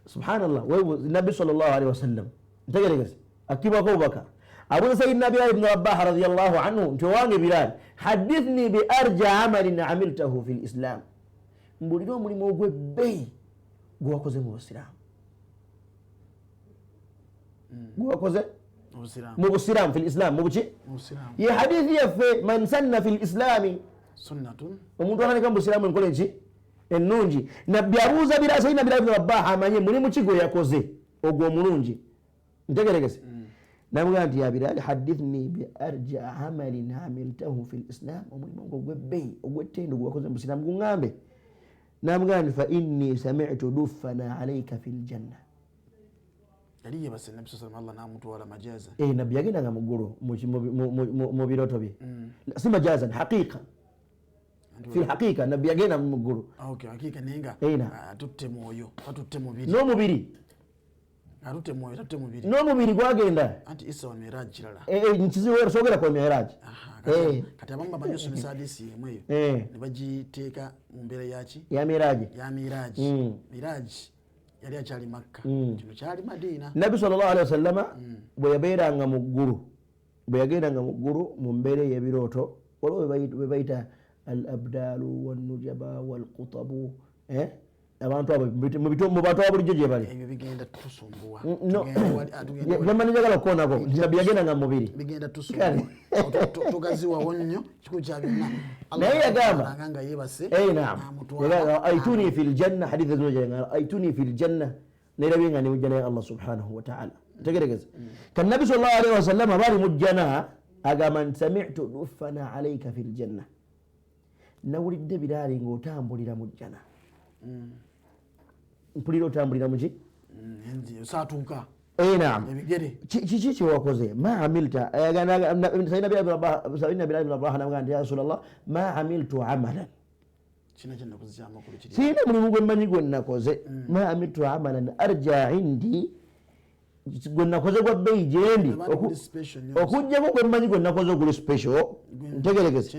[SPEAKER 5] سبحان الله. النبي صلى الله عليه وسلم أكيد أبو بكر أبو سيدنا بلال بن رباح رضي الله عنه جواني بلال حدثني بأرجى عمل عملته في الإسلام. مبولينو مولي موغوي بي غوا كوزي مو الإسلام غوا كوزي مو الإسلام في الإسلام مو بشي يا حديث يفي من سن في الإسلام
[SPEAKER 4] سنة
[SPEAKER 5] ومنذ أنا كم بالإسلام من كل شيء النونجي نبي أبوز بلا سيدنا بلال بن رباح ماني مولي مشي غوا كوزي وغوا منونجي انت كده نقول يا بلال حدثني بأرجى عمل عملته في الإسلام ومولي موغوي بي وغوتين غوا كوزي بالإسلام غامبي نقول فإني سمعت دفنا عليك في الجنة.
[SPEAKER 4] Aliye basi Nabii sallallahu alayhi wasallam mtu wala majaza.
[SPEAKER 5] Nabii yagenda nga muguru mu biroto bye. Si majazan haqiqa. Fi haqiqa Nabii yagenda muguru.
[SPEAKER 4] Okay, hakika nenga. Atutte moyo, atutte mubiri.
[SPEAKER 5] No mubiri.
[SPEAKER 4] Atutte moyo, atutte mubiri.
[SPEAKER 5] No mubiri gwagenda.
[SPEAKER 4] Anti Isa wa Miraj kirala.
[SPEAKER 5] Nchizi wera sogera kwa Miraj.
[SPEAKER 4] Kati abamba banyoso misadisi mweyo. Nibagiteeka mu mbera yaki?
[SPEAKER 5] Ya Miraj.
[SPEAKER 4] Ya Miraj. Miraj yali akyali Makka kino kyali Madina.
[SPEAKER 5] Nabi sallallahu alaihi wasallam bwe yabeeranga mu ggulu bwe yagendanga mu ggulu mu mbeera y'ebirooto olwo bwe bayita al abdalu wan nujaba wal qutabu abantu abo mu bantu abulijjo gye bali
[SPEAKER 4] ebyo bigenda tusumbuwa
[SPEAKER 5] byamani njagala okukoonako Nabi yagendanga mu mubiri
[SPEAKER 4] bigenda tusumbuwa tugaziwawo nnyo kikulu kya byonna
[SPEAKER 5] naye yagamba
[SPEAKER 4] nga yeebase
[SPEAKER 5] aituni fi ljanna haditha zinojenga aituni fi ljanna nerabye nga nimujja naye Allah subhanahu wa ta'ala tegeregeza kan nabi sallallahu alaihi wasallam bali mujjana agamba sami'tu dufana alayka fi ljanna nawulidde Bilaali ng'otambulira mu jjana mpulira otambulira muki
[SPEAKER 4] saatuuka
[SPEAKER 5] naam kiki kyewakoze ma amilta sayidina Bilaal bin Rabah namugamba nti ya Rasulallah ma amiltu amalan sirina mulimu gwe mmanyi gwe nakoze ma amiltu amalan arja indi gwe nakoze gwa bbeeyi gyendi okuggyako gwe mmanyi gwe nakoze oguli special ntegeregeze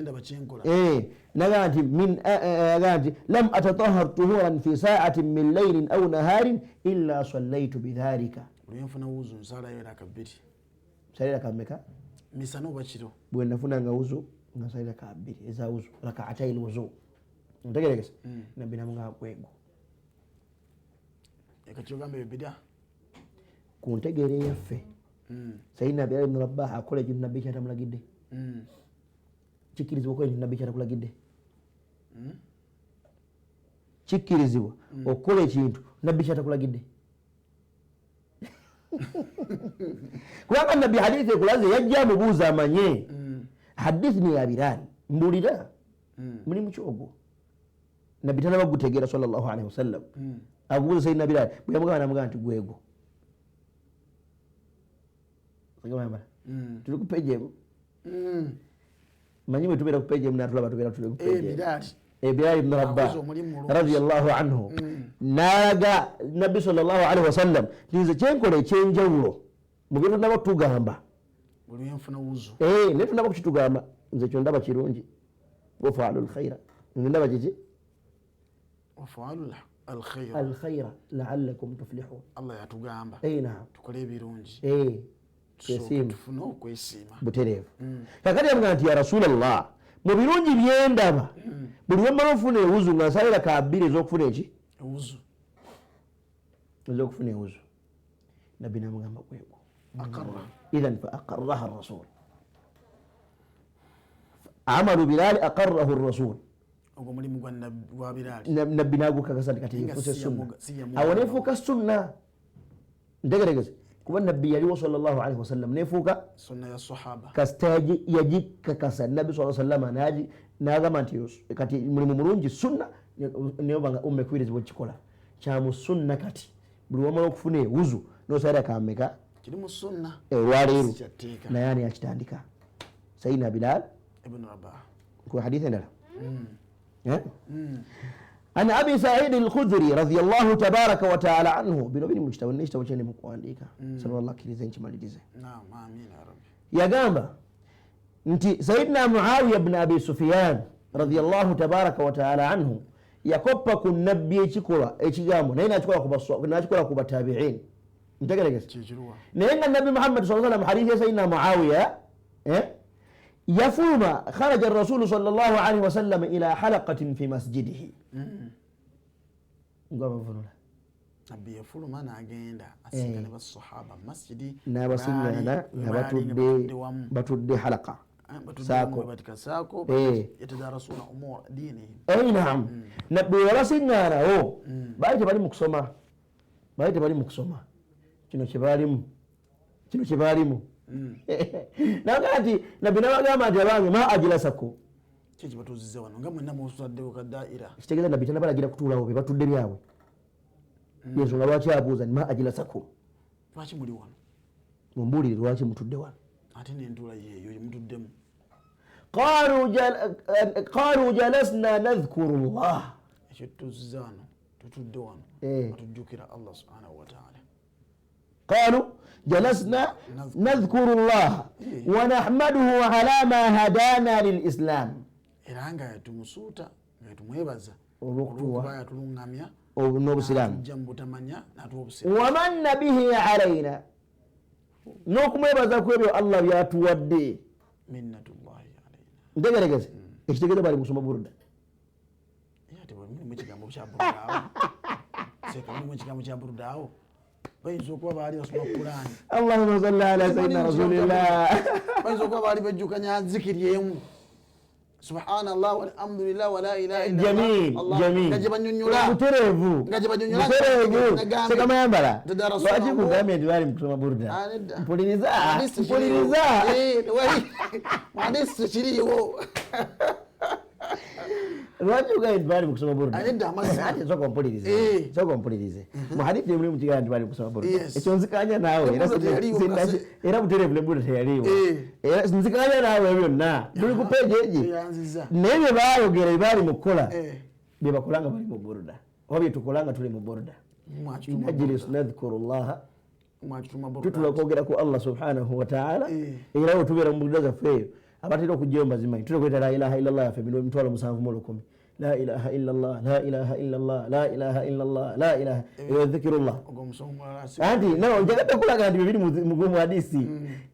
[SPEAKER 5] nagamba nti lam atatahhar tuhuran fi sa'atin min laylin aw naharin illa sallaytu bidhalika
[SPEAKER 4] nfuna wuzu nsalayo rakabiri
[SPEAKER 5] salira kameka
[SPEAKER 4] misana oba kiro
[SPEAKER 5] bwe nafunanga wuzu nga salira kabiri eza wuzu rak'atayn wuzu ntegeregeze nabbi namugamba kwego
[SPEAKER 4] ekakyogambe bibida
[SPEAKER 5] ku ntegeera eyaffe sayidina Bilaal ibn Rabah akola ekintu nabbi kyatamulagidde kikkirizibwa okola ekintu nabbi kyatakulagadde kikkirizibwa okukola ekintu nabbi kyatakulagidde kubanga nabbi hadithi ekulaze yajja amubuuza amanye hadithni ya Bilaal mbulira mulimu ki ogwo nabbi tanaba gutegeera sallallahu alaihi wasallam agubuuza Sayyidina Bilal bwe yamugamba namugamba nti gwego tuli ku page emu manyi bwe tubeera ku page emu natulaba tubeera tuli ku page Bilal ibn Rabah radiyallahu anhu nalaga nabbi sallallahu alaihi wasallam nze kyenkola ekyenjawulo mu byo tunaba tugamba naye tunaba kukitugamba nze kyo ndaba kirungi wafaalul khaira nze ndaba kiki
[SPEAKER 4] wafaalul alkhaira
[SPEAKER 5] la'allakum tuflihun
[SPEAKER 4] Allah yatugamba
[SPEAKER 5] naam
[SPEAKER 4] tukole ebirungi tufune okwesiima
[SPEAKER 5] butereevu kakati yamugaa nti ya rasulallah mu birungi byendaba buli wemala ofuna ewuzu nga nsalira ka bbiri ez'okufuna eki ez'okufuna ewuzu nabbi namugamba kwego idhan fa aqarraha rasul amalu Bilal aqarrahu rasul
[SPEAKER 4] ogwo mulimu gwa Bilali
[SPEAKER 5] nabbi nagukakasa nti kati yefuse sunna awo nefuuka sunna ntegeregeze kuba nabbi yaliwo sallallahu alaihi wasallam nefuuka
[SPEAKER 4] sunna ya sahaba
[SPEAKER 5] kasita yagikakasa nabbi sallallahu alaihi wasallam nagamba nti kati mulimu mulungi sunna neyobanga ummekubirizibwa okikola kyamu sunna kati buli wamala okufuna ewuzu nosaira kameka
[SPEAKER 4] kiri mu sunna
[SPEAKER 5] olwaleero naye ani yakitandika Sayyidina Bilal
[SPEAKER 4] ibn Rabah
[SPEAKER 5] ku hadithi endala عن أبي سعيد الخدري رضي الله تبارك وتعالى عنه بنو بني مجتمع نيشتو وشيني مكوانديكا صلى الله كريزين شماليزي
[SPEAKER 4] نعم آمين يا رب
[SPEAKER 5] يا جامبا انتي سيدنا معاوية بن أبي سفيان رضي الله تبارك وتعالى عنه يكوبا كن نبي يشكورا يشجامو نينا يشكورا كوبا الصواب نينا يشكورا كوبا التابعين انت كده كده نينا النبي محمد صلى الله عليه وسلم حديث سيدنا معاوية يفوم خرج الرسول صلى الله عليه وسلم إلى حلقة في مسجده
[SPEAKER 4] nabbi yafuluma n'agenda asingane basahaba masjidi
[SPEAKER 5] n'abasiŋŋaana nga batudde halaka
[SPEAKER 4] saako yatadarasuna umura dinihim
[SPEAKER 5] naam nabbi wabasiŋŋaanawo baali tebali mu kusoma kino kyebaalimu naga nti nabbi nabagamba nti abange ma ajilasako
[SPEAKER 4] kyekibatuuzize wano nga mwenna musuddewo kadaira
[SPEAKER 5] kitegeeza nabbi tanabalagira kutuulawo be batudde byabwe yensonga lwaki abuuza ni ma ajilasako
[SPEAKER 4] lwaki muli wano
[SPEAKER 5] mumbuulire lwaki mutudde wano
[SPEAKER 4] ate nentuula yeeyo yemutuddemu
[SPEAKER 5] qaalu jalasna nadhkuru llah
[SPEAKER 4] ekyo tutuuzize wano tutudde wano atujjukira Allah subhanahu wa ta'ala
[SPEAKER 5] قالوا جلسنا نذكر الله ونحمده على ما هدانا للإسلام
[SPEAKER 4] إرانغا يتمسوتا يتمويبازا
[SPEAKER 5] olw'okutuwa
[SPEAKER 4] yatulungamya
[SPEAKER 5] n'obusiraamu
[SPEAKER 4] jambutamanya natubusiraamu
[SPEAKER 5] wamanna bihi alaina n'okumwebaza kwebyo Allah byatuwadde
[SPEAKER 4] minnatullahi alaina
[SPEAKER 5] ntegeregeze ekitegeeza bali musoma burda
[SPEAKER 4] ate mulimu ekigambo kya burudaawo seka mulimu ekigambo kya burudaawo bayinza okuba baali basoma Qur'ani
[SPEAKER 5] Allahumma salli ala sayyidina rasulillah
[SPEAKER 4] bayinza okuba baali bajjukanya zikiri emu subhanallah walhamdulillah wala ilaha illa Allah ngaje banyonyola
[SPEAKER 5] buterevu sekamayambala lwaki kugambye nti bali mukusoma burda mpuliriza
[SPEAKER 4] mwadisi kiriwo
[SPEAKER 5] lwaki ugambye nti bali mukusoma burda ate soka ompulirize mu hadithi mulimu kigamba nti bali mukusoma burda ekyo nzikanya naawe era buterevu ne burda teyaliwo era nzikanya naawe byonna buli ku peegi egi naye bye baayogera bye mu kukola bye bakolanga bali mu burda oba bye tukolanga tuli mu burda najlis nadhkuru llaha tutula kwogera ku Allah subhanahu wa ta'ala era bwe tubeera mu burda zaffe eyo abatera okujjayo mazimanyi tutekweta la ilaha illallah yaffe emitwalo 710 la ilaha illallah la ilaha illallah la ilaha illallah la ilaha eyo dhikirullah anti no njagadde kulaga nti bibiri mu hadisi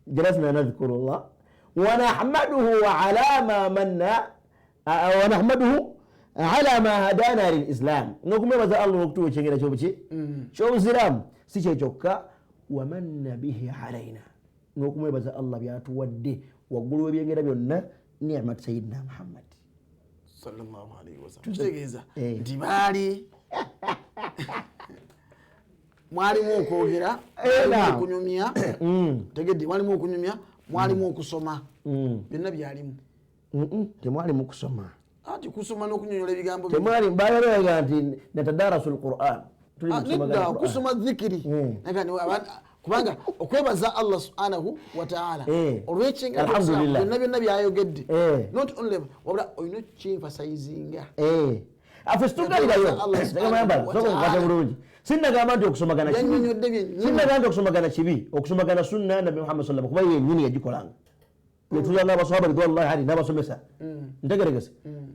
[SPEAKER 5] jalasna nadhkurullah wa nahmaduhu ala ma manna wa nahmaduhu ala ma hadana lilislam nokumwebaza Allah okutuwa ekyengera kyobuki kyobusiraamu si kyekyokka wamanna bihi alaina nokumwebaza Allah byatuwadde waggulu w'ebyengera byonna ni'mat sayyidina Muhammad
[SPEAKER 4] sallallahu alayhi wa sallam tutegeeza nti baali mwalimu okwogera okunyumya tegedde mwalimu okunyumya mwalimu okusoma byonna byalimu
[SPEAKER 5] temwalimu kusoma
[SPEAKER 4] ati kusoma n'okunyonyola ebigambo
[SPEAKER 5] temwali mbayalaga nti natadarasu alquran tuli
[SPEAKER 4] nedda kusoma dhikiri kubanga okwebaza Allah subhanahu wa ta'ala olw'ekyengana byonna byayogedde not only wabula olina kyemfasayizinga
[SPEAKER 5] afe situgalirayo sokokwate bulungi sinnagamba nti okusomagana sinnagamba nti okusomagana kibi okusomagana sunna nabi Muhammad sallallahu kuba yennyini yagikolanga yatuzanga abasahaba ridwanullahi alayhim n'abasomesa ntegeregese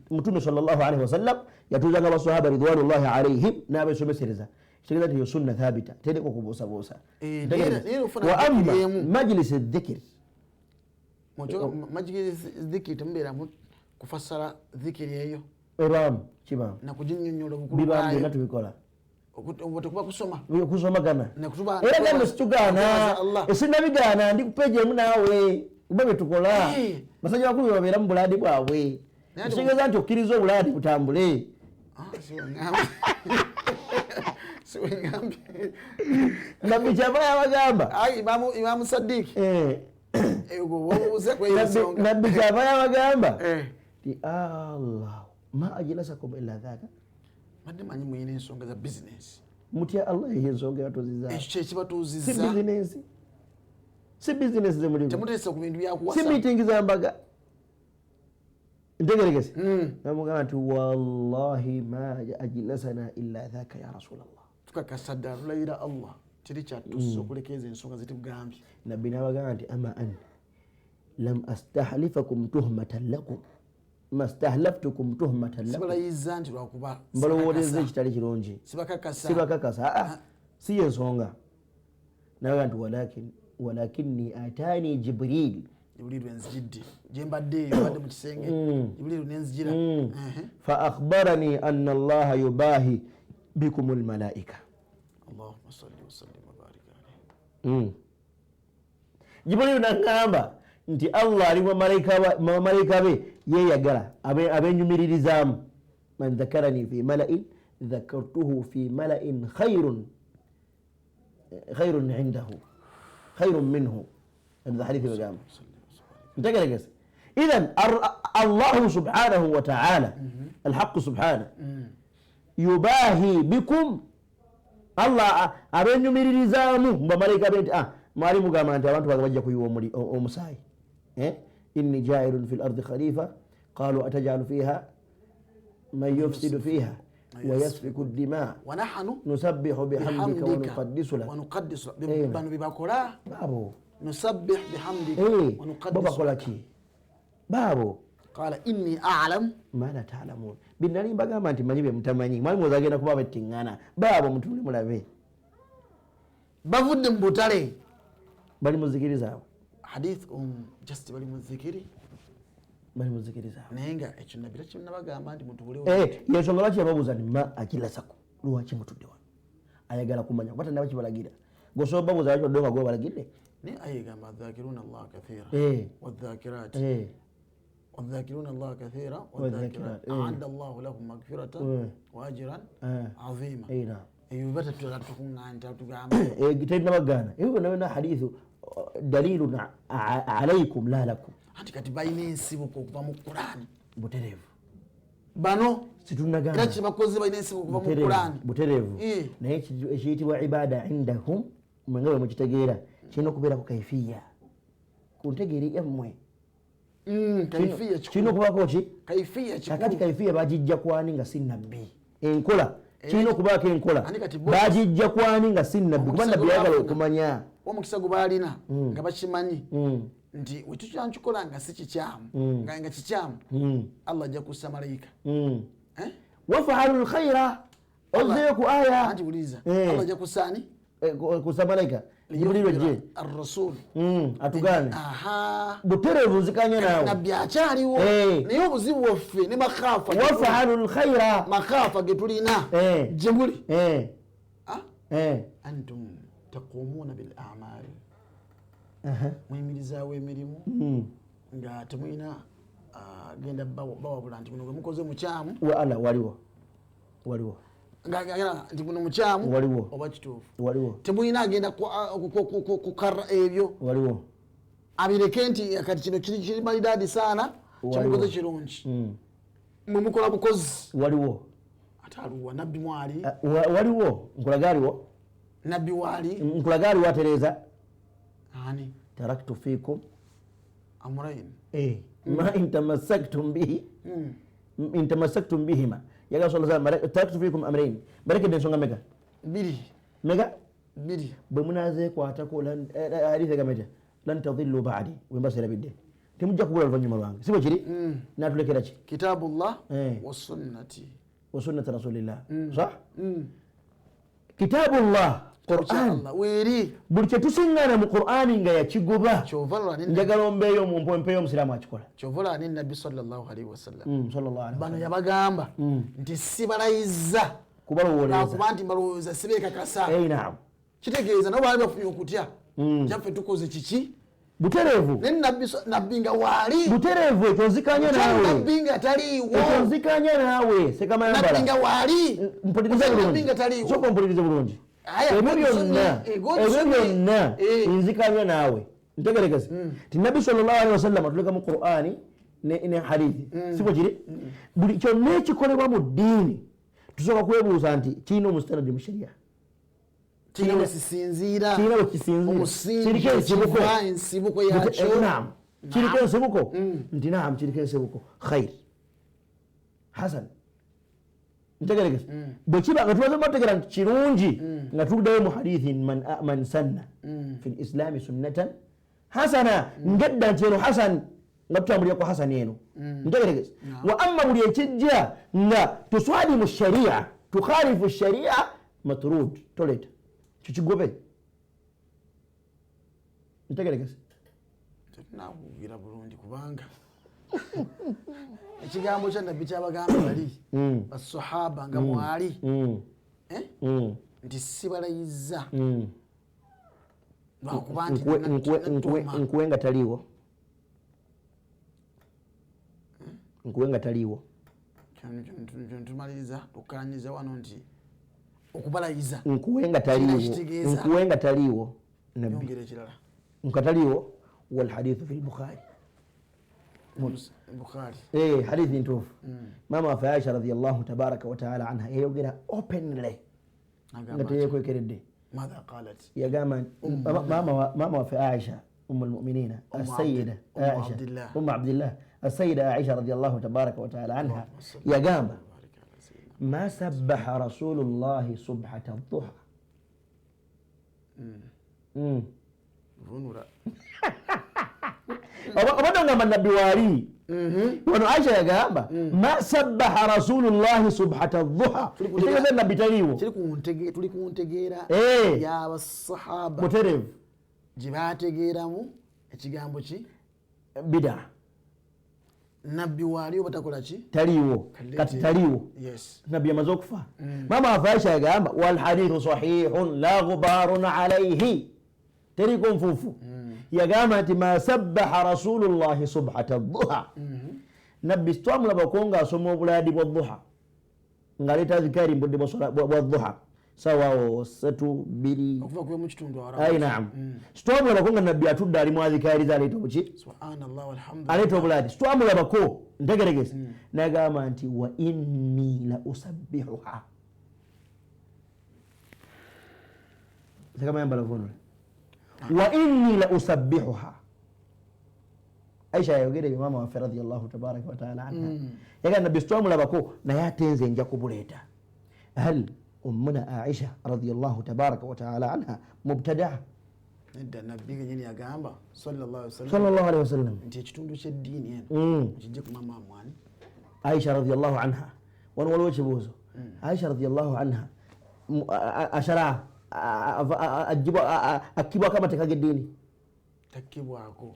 [SPEAKER 5] mutume sallallahu alaihi wasallam yatuzanga abasahaba ridwanullahi alayhim n'abesomesereza kitegeeza nti yo sunna thabita tereko kubuusabuusa wa amma majlis dhikr
[SPEAKER 4] majlis dhikr temubeeramu kufassara dhikiri eyo
[SPEAKER 5] eramu kibamu
[SPEAKER 4] nakuginyonyola
[SPEAKER 5] bibamu byonna tubikola
[SPEAKER 4] tekuba
[SPEAKER 5] kusomagana era gambe situgaana esinabigaana ndi kupeji emu naawe uba betukola basajja bakulu bebabeera mu bulaadi bwabwe kitegeeza nti okkiriza obulaadi butambule nabbi kyava yabagamba
[SPEAKER 4] imamu Sadiki
[SPEAKER 5] nabbi kyava yabagamba ti Allah ma ajlasakum illa dhaka
[SPEAKER 4] badde manyi muyina ensonga za business
[SPEAKER 5] mutya Allah y'ensonga yatuzizza
[SPEAKER 4] ekyo kyekibatuuzizza
[SPEAKER 5] si business ze mulimu
[SPEAKER 4] temuteesa ku bintu byakuwasa
[SPEAKER 5] si meeting za mbaga ntegeregese namugamba nti wallahi ma ajlasana illa dhaka ya rasulallah
[SPEAKER 4] tukakasa ddala tulayira Allah teri kyatussa okulekeeza ensonga zetugambye
[SPEAKER 5] nabbi n'abagamba nti ama an lam astahlifakum tuhmatan lakum ma stahlaftukum tuhmatan lakum
[SPEAKER 4] sibalayiza nti lwakuba
[SPEAKER 5] mbalowooleza ekitali kirungi sibakakasa si yensonga nawe nti walakinni atani jibril
[SPEAKER 4] wenzijidde gyembaddeeyo badde mu kisenge jibril nenzijira
[SPEAKER 5] fa akhbarani anna allaha yubahi bikum almalaika
[SPEAKER 4] allahumma salli wa sallim wa barik alayhi
[SPEAKER 5] jibril nangamba nti Allah ali mu malaika be yeyagala abenyumiririzamu man dhakarani fi mala'in dhakartuhu fi mala'in khayrun indahu khayrun minhu hadha hadithi bagamba ntegeregese idhan Allah subhanahu wa ta'ala alhaq subhanahu yubahi bikum Allah abenyumiririzamu mu malaika be mwali mugamba nti abantu baga bajja kuyiwa omusaayi inni jailun fi lardi khalifa qalu atajalu fiha man yufsidu fiha wayasfiku dima nusabbihu bihamdika wanuqaddisu lak
[SPEAKER 4] bano bebakola
[SPEAKER 5] baabo
[SPEAKER 4] nusabbih bihamdika
[SPEAKER 5] bo bakola ki baabo
[SPEAKER 4] qala inni a'lam
[SPEAKER 5] ma la ta'lamun binali mbagamba nti manyi bye mutamanyi mwali mwozagenda kuba bettiŋŋana baabo mutuli mulabe
[SPEAKER 4] bavudde mu butale
[SPEAKER 5] bali muzikiriza
[SPEAKER 4] hadith just bali muzikiri naye nga ekyo nabira kinabagamba nti mutubulewo
[SPEAKER 5] yensonga lwaki yababuuza ni ma agilasaku lwaki mutudde wano ayagala kumanya kuba tannaba kibalagira gosoba babuuza lwaki badde nga gwe balagidde
[SPEAKER 4] naye ayegamba adhakiruna Allah kathira wadhakirat والذاكرون الله كثيرا والذاكرات أعد الله لهم مغفرة وأجرا عظيما يبتا تكون أنت تقام
[SPEAKER 5] تجينا بقانا يقولنا حديث دليل عليكم لا لكم
[SPEAKER 4] أنت كتباينين سيبوكو بامو القرآن
[SPEAKER 5] بوتريف
[SPEAKER 4] بانو
[SPEAKER 5] ستونغانا
[SPEAKER 4] كاتش باكوزي باينين سيبوكو بامو القرآن
[SPEAKER 5] بوتريف نيجي شيء وعبادة عندهم من غير مجتغيرا شنو كبيرة كيفية كنت غيري يموي
[SPEAKER 4] kaifia
[SPEAKER 5] kino kubako ki
[SPEAKER 4] kaifia
[SPEAKER 5] kakati kaifia bajijja kwani nga sinabbi enkola kino kubako enkola bajijja kwani nga sinabbi kubanda byagala okumanya
[SPEAKER 4] omukisa gubalina nga bakimanyi nti wetukyanchukola nga si kikyamu nga kikyamu Allah ajja kussa malaika
[SPEAKER 5] wafa'alu alkhaira ozeeku aya
[SPEAKER 4] anti buliza Allah ajja kusani
[SPEAKER 5] kussa malaika Jibril je
[SPEAKER 4] ar-rasul
[SPEAKER 5] atugane buterevu zikanya nawe
[SPEAKER 4] nabbi akyaliwo naye obuzibu waffe ne makhafa
[SPEAKER 5] wafa'alu alkhaira
[SPEAKER 4] makhafa getulina jebuli antum taqumuna bil a'mal mwimirizawo emirimu nga temwina genda bawabula nti muno mukoze mukyamu waliwo ngagala nti muno mukyamu
[SPEAKER 5] waliwo
[SPEAKER 4] oba kituufu
[SPEAKER 5] waliwo
[SPEAKER 4] temulina agenda kukara ebyo
[SPEAKER 5] waliwo
[SPEAKER 4] abireke nti kati kino kiri maridadi saana kyamukoze kirungi mwe mukola bukozi
[SPEAKER 5] waliwo
[SPEAKER 4] ataluwa nabbi mwali
[SPEAKER 5] waliwo nkulaga aliwo
[SPEAKER 4] nabbi wali
[SPEAKER 5] nkulaga aliwo atereeza
[SPEAKER 4] ani
[SPEAKER 5] taraktu fikum
[SPEAKER 4] amrayn
[SPEAKER 5] ma intamassaktum bihi intamassaktum bihima yaga sallallahu alaihi wasallam taraktu fikum amrayn baraka den songa mega
[SPEAKER 4] biri
[SPEAKER 5] bwe munaazeekwatako hadith egamete lan tadillu ba'di wembasira bidde temujja kubula oluvannyuma lwange si bwe kiri n'atulekera ki
[SPEAKER 4] kitabullah wa sunnati rasulillah sah kitabullah Qur'an
[SPEAKER 5] weri buli kye tusiŋŋaana mu Qur'ani nga yakigoba njagala ombeeyo mu mpempeyo omusiraamu akikola
[SPEAKER 4] kyovola ani nabbi sallallahu alaihi wasallam bano yabagamba nti sibalayiza kuba nti mbalowooza sibeekakasa kitegeeza nabo baali bafunye okutya kyaffe tukoze kiki
[SPEAKER 5] butereevu
[SPEAKER 4] nabbi nga waali
[SPEAKER 5] butereevu ekyo nzikanya naawe
[SPEAKER 4] nabbi nga taliiwo
[SPEAKER 5] ekyo nzikanya naawe sekamayambala
[SPEAKER 4] nabbi nga waali
[SPEAKER 5] mpuliriza bulungi soka mpulirize bulungi ebyo byonna nzikanya naawe ntegeregeze ti nabbi sallallahu alaihi wasallam atuleka mu Qur'ani ne hadithi sibwe kiri buli kyonna ekikolebwa mu ddiini tusooka kwebuuza nti kirina omustanadi mu sharia
[SPEAKER 4] kirina wekisinziira
[SPEAKER 5] kiriko
[SPEAKER 4] ensibuko yakyo
[SPEAKER 5] kiriko ensibuko nti naam kiriko ensibuko khair hasan ntegeregeze bwe kiba nga tumaze mutegera nti kirungi nga tuddayo mu hadithi man sanna fi lislaami sunnatan hasana ngedda nti eno hasan nga tutambulira ku hasani eno ntegeregeze wa amma buli ekijja nga tuswadi mu sharia tukhalifu sharia matrud toleta kikigobe ntegeregeze
[SPEAKER 4] nakugira bulungi kubanga ekigambo kya nabbi kyabagamba bali basahaba nga mwali nti sibalayiza lwakuba nti
[SPEAKER 5] nkuwe nga taliiwo nkuwe nga taliiwo
[SPEAKER 4] ntumaliriza tukanyiza wano nti okubalayiza
[SPEAKER 5] nkuwe nga taliiwo
[SPEAKER 4] yongera ekirala
[SPEAKER 5] nkataliiwo walhadithu fi lbukhari hadithi ntuufu mama waffe Aisha radiyallahu tabaraka wa taala anha yayogera openly nga teyekwekeredde yagamba mama waffe Aisha umu lmuminina asayida Aisha umu abdillah asayida Aisha radiyallahu tabaraka wa taala anha yagamba ما سبح رسول الله صبحة الضحى obadonga manabbi waali wano Aisha yagamba ma sabbaha rasulullahi subhata dhuha ekitegeza nabbi taliiwo
[SPEAKER 4] tuli ku ntegeera y'abasahaba
[SPEAKER 5] mutereevu
[SPEAKER 4] gye baategeeramu ekigambo ki
[SPEAKER 5] bida
[SPEAKER 4] nabbi waali obatakola ki
[SPEAKER 5] taliiwo kati taliiwo nabbi amaze okufa mama wafe Aisha yagamba walhadithu sahihun la ghubarun alayhi teriko nfuufu yagamba nti ma sabbaha rasulullahi subhata dhuha nabbi twamulabako nga asoma obulaadi bwa dhuha ngaleeta azikari mbudde bwa dhuha sawawo 3-2
[SPEAKER 4] okuva kuwe mu kitundu
[SPEAKER 5] ai naam twamulabako nga nabbi atudde ali mu azikari zaleeta buki
[SPEAKER 4] subhanallah walhamdulillah
[SPEAKER 5] aleeta obulaadi twamulabako ntegeregese nagamba nti wa inni la usabbihuha sekamayambala vunule wa inni la usabbihuha Aisha yayogera ebyo mama waffe radiyallahu tabaraka wa taala anha yagamba nabbi twamulabako naye ate nze nja kubuleeta hal ummuna Aisha radiyallahu tabaraka wa taala anha mubtadaa
[SPEAKER 4] nedda nabbi genyini yagamba
[SPEAKER 5] sallallahu alaihi wasallam
[SPEAKER 4] nti ekitundu ky'eddiini eno kijje ku mama mwani
[SPEAKER 5] Aisha radiyallahu anha wano waliwo ekibuuzo Aisha radiyallahu anha ashara akibwako amateeka g'eddiini
[SPEAKER 4] takkibwako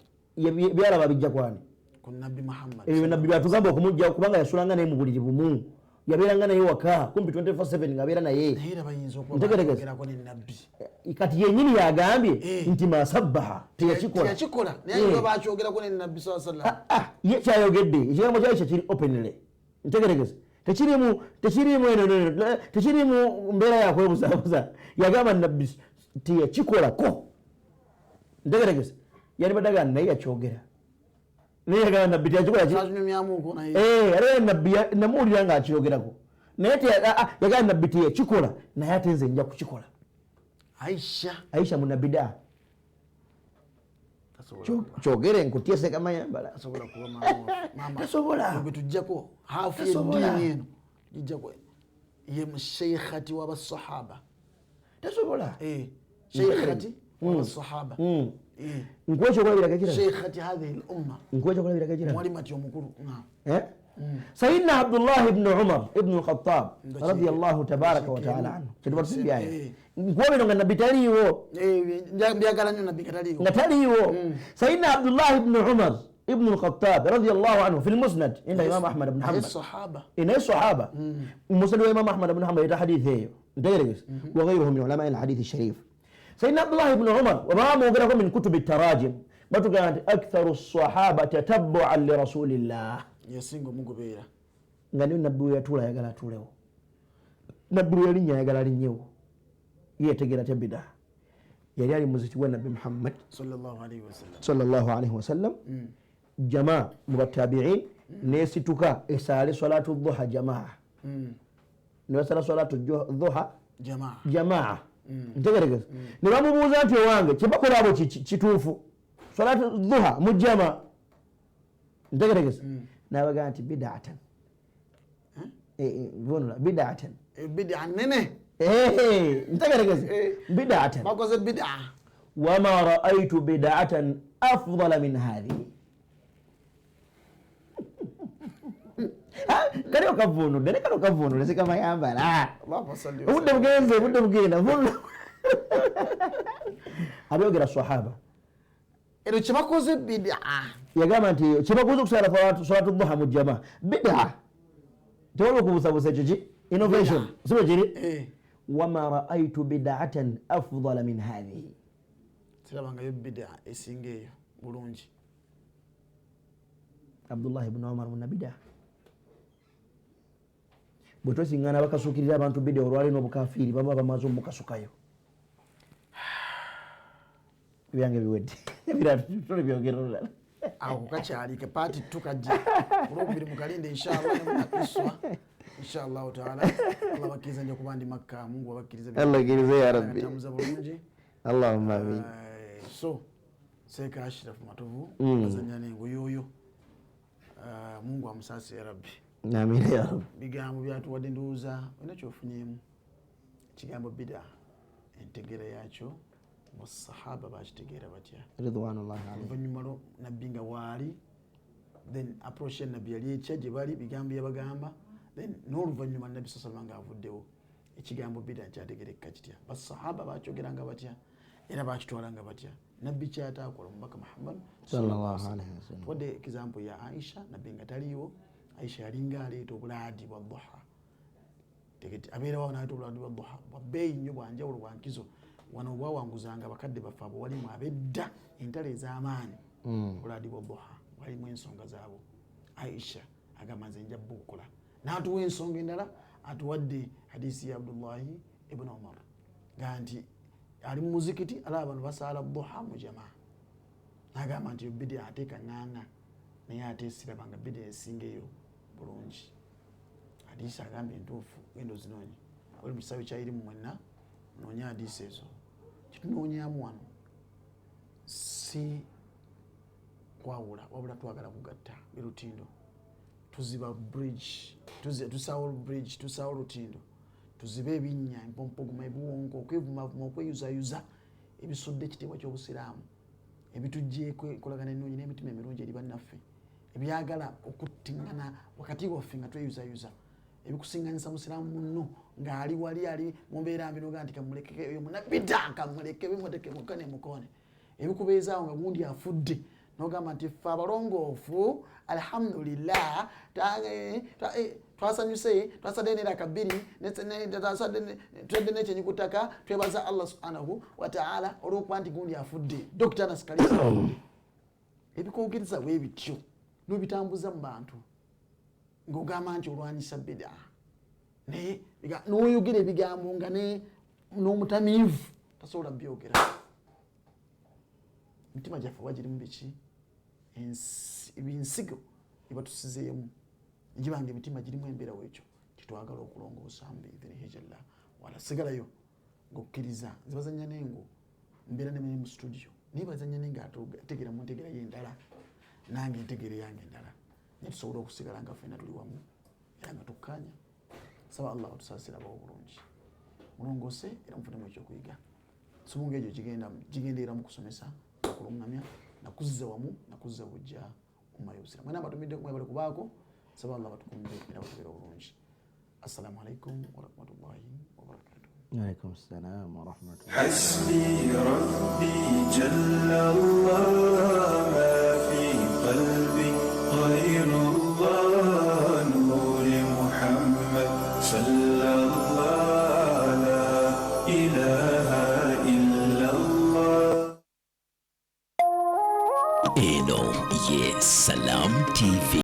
[SPEAKER 5] byalaba bijja kwani
[SPEAKER 4] ku nabbi Muhammad
[SPEAKER 5] ebyo nabbi byatugamba okumujja kubanga yasulanga naye mu buliri bumu yabeeranga naye waka kumpi 24/7 ng'abeera naye
[SPEAKER 4] ntegeregerako ne nabbi
[SPEAKER 5] kati yenyini yagambye nti masabbaha
[SPEAKER 4] teyakikola naye bakyogerako ne nabbi sallallahu alaihi wasallam
[SPEAKER 5] ye kyayogedde ekigambo kyayo kiri openly ntegeregeze tekirimu mbeera yakwebuzabuza yagamba nabbi teyakikolako ntegeregeze yali badagana naye yakyogera naye yagala nabbi teyakikola ki
[SPEAKER 4] kyanyumyamuko naye
[SPEAKER 5] era nabbi namuwulira ng'akiyogerako naye yagala nabbi teyakikola naye ate nze nja kukikola. Aisha munabidaa kyogere nkutyese kamayambala
[SPEAKER 4] tasobola kuba mama
[SPEAKER 5] tasobola
[SPEAKER 4] betujjako hafu y'eddiini eno gijjako ye musheikhati w'abasahaba
[SPEAKER 5] tasobola
[SPEAKER 4] sheikhati w'abasahaba
[SPEAKER 5] nkwekyo kulabirako ekirala
[SPEAKER 4] sheikhati hadhihi al-umma
[SPEAKER 5] nkwekyo kulabirako ekirala
[SPEAKER 4] mwalimati omukulu
[SPEAKER 5] sayidina abdullah ibnu umar ibnu lkhatab radiallahu tabaraka wataala anhu kyetubatusimbyayo nkuwabino nga nabbi taliiwo
[SPEAKER 4] mbyagala nnyo nabbi kataliiwo
[SPEAKER 5] nga taliiwo sayidina abdullah ibnu umar ibnu lkhatab radiallahu anhu fi lmusnad inda imam ahmad bn hambal naye sahaba musnad wa imam ahmad bn hambal yeta hadithi eyo ntegeregese wa gairuhu min ulamai lhadithi sharif sayidina abdullah ibnu umar wabamwogerako min kutubi tarajim batugamba nti aktharu sahaba tatabbuan lirasulillah
[SPEAKER 4] yasinga omugoberera
[SPEAKER 5] nga niyo nabbi we yatuula ayagala atuulewo nabbi lwe yalinnya ayagala alinnyewo yetegera tebida yali ali muziki wa nabbi muhammad sallallahu alaihi wasallam jamaa mu batabiin nesituka esaale salatu dhuha jamaa newasala salatu dhuha jamaa ntegeregeza ne bamubuuza nti owange kyebakola abo kituufu salatu dhuha mu jamaa ntegeregeza nabagaa nti bidatan vonula bidatan
[SPEAKER 4] bid'a nene
[SPEAKER 5] ntegeregeze bidatan
[SPEAKER 4] bakoze bid'a
[SPEAKER 5] wama raaitu bidatan afdala min hadhihi kali okavunudde ne kali okavunudde sikamayambala obudde bugenze obudde bugenda vunula abyogera sahaba
[SPEAKER 4] ero kyebakoze bid'a
[SPEAKER 5] yagamba nti kyebakoze okusala salatu dhuha mu jamaa bid'a tewali okubusabusa ekyo ki innovation sibe kiri wama raaitu bid'atan afdala min hadhihi
[SPEAKER 4] sirabangayo bid'a esinga eyo bulungi.
[SPEAKER 5] Abdullah ibn Umar munabida bwe twesingana bakasukirira abantu bid'a olwali n'obukafiri baba bamaze omukasukayo byange biwedde tuli byogerera
[SPEAKER 4] awo kakyalike paati tukajja olwokubiri mukalinde inshallah taala Allah bakkiriza nja kuba ndi Makka Mungu abakkirize
[SPEAKER 5] Allah akirize ya Rabbi
[SPEAKER 4] tamuza bulungi
[SPEAKER 5] Allahumma amin.
[SPEAKER 4] So Seeka Ashraf Matovu azanya n'engoye oyo Mungu amusase ya Rabbi
[SPEAKER 5] amin ya Rabbi.
[SPEAKER 4] bigambo byatuwadde ndowooza olina kyofunyeemu ekigambo bid'a entegera yakyo basahaba bakitegeera batya
[SPEAKER 5] ridwanullahi alayhi
[SPEAKER 4] oluvannyuma lwo nabbi nga waali then approach ya nabbi yali ekya gye bali bigambo yabagamba then n'oluvannyuma nabbi sallallahu nga avuddewo ekigambo bid'a kyategerekeka kitya basahaba bakyogeranga batya era bakitwalanga batya nabbi kyataakola omubaka Muhammad
[SPEAKER 5] sallallahu alaihi wasallam.
[SPEAKER 4] tuwadde example ya Aisha nabbi nga taliiwo Aisha yalinga aleeta obulaadi bwa dhuha tegeti abeerawo n'aleeta obulaadi bwa dhuha bwa bbeeyi nnyo bwanjawulo bwa nkizo wano bwawanguzanga bakadde baffe abo walimu abedda entalo ez'amaanyi obulaadi bwa dhuha walimu ensonga zaabo. Aisha agamba nze nja bukola n'atuwa ensonga endala atuwadde hadisi ya Abdullahi ibn Umar nga nti ali mu muzikiti alaba abantu basaala dhuha mu jamaa n'agamba nti bid'a ateeka ŋŋaŋa naye ate sirabanga bid'a esinga eyo bulungi. Hadisi agambye entuufu genda ozinoonya oli mu kisaawe kya irimu mwenna noonya hadisi ezo. Kitunoonyaamu wano si kwawula wabula twagala kugatta birutindo tuziba bridge tusawo bridge tusawo lutindo tuzibe ebinnya empompogoma ebiwonko okwevumavuma okweyuzayuza ebisudde ekitiibwa ky'obusiraamu ebitujjeeko ekolagana ennungi n'emitima emirungi eri bannaffe ebyagala okuttingana wakati waffe nga tweyuzayuza ebikusiŋŋanyisa musiraamu munno ng'ali wali ali mu mbeera mbi noga nti kamulekeke eyo munabida kamuleke bimuteke mukane mukone ebikubeezaawo nga gundi afudde nogamba nti ffe abalongoofu alhamdulillah twasanyuse twasadde n'era kabiri twedde n'ekyenyi ku ttaka twebaza Allah subhanahu wa ta'ala olw'okuba nti gundi afudde Dr. Naskalisa ebikwogereza bwe bityo n'obitambuza mu bantu ng'ogamba nti olwanyisa bid'a naye n'oyogera ebigambo nga n'omutamiivu tasobola byogera. Mitima gyaffe wagiri mu biki ebinsigo ebatusizeemu njibanga emitima girimu embeera wekyo kitwagala okulongoosa biidhinihijalla wala sigalayo ng'okkiriza zibazanya nengo mbeera nemene mu studio naye bazanya nenga ategera mu ntegera y'endala nange entegere yange endala naye tusobole okusigala nga ffenna tuli wamu era nga tukkaanya saba allah atusaasirabawo bulungi mulongoose era mufunemu ekyokuyiga somo ng'egyo gigendeera mu kusomesa okulungamya nakuzza wamu nakuzza bujja umayusira mwena batumidde mwebale kubaako saba allah batukumbe era batubeera obulungi assalamu alaikum warahmatullahi wabarakatuh.
[SPEAKER 5] وعليكم السلام ورحمة الله.
[SPEAKER 3] حسبي ربي جل الله ما في قلبي غير الله نور محمد صلى الله لا إله إلا الله.
[SPEAKER 2] Eno ye Salam TV.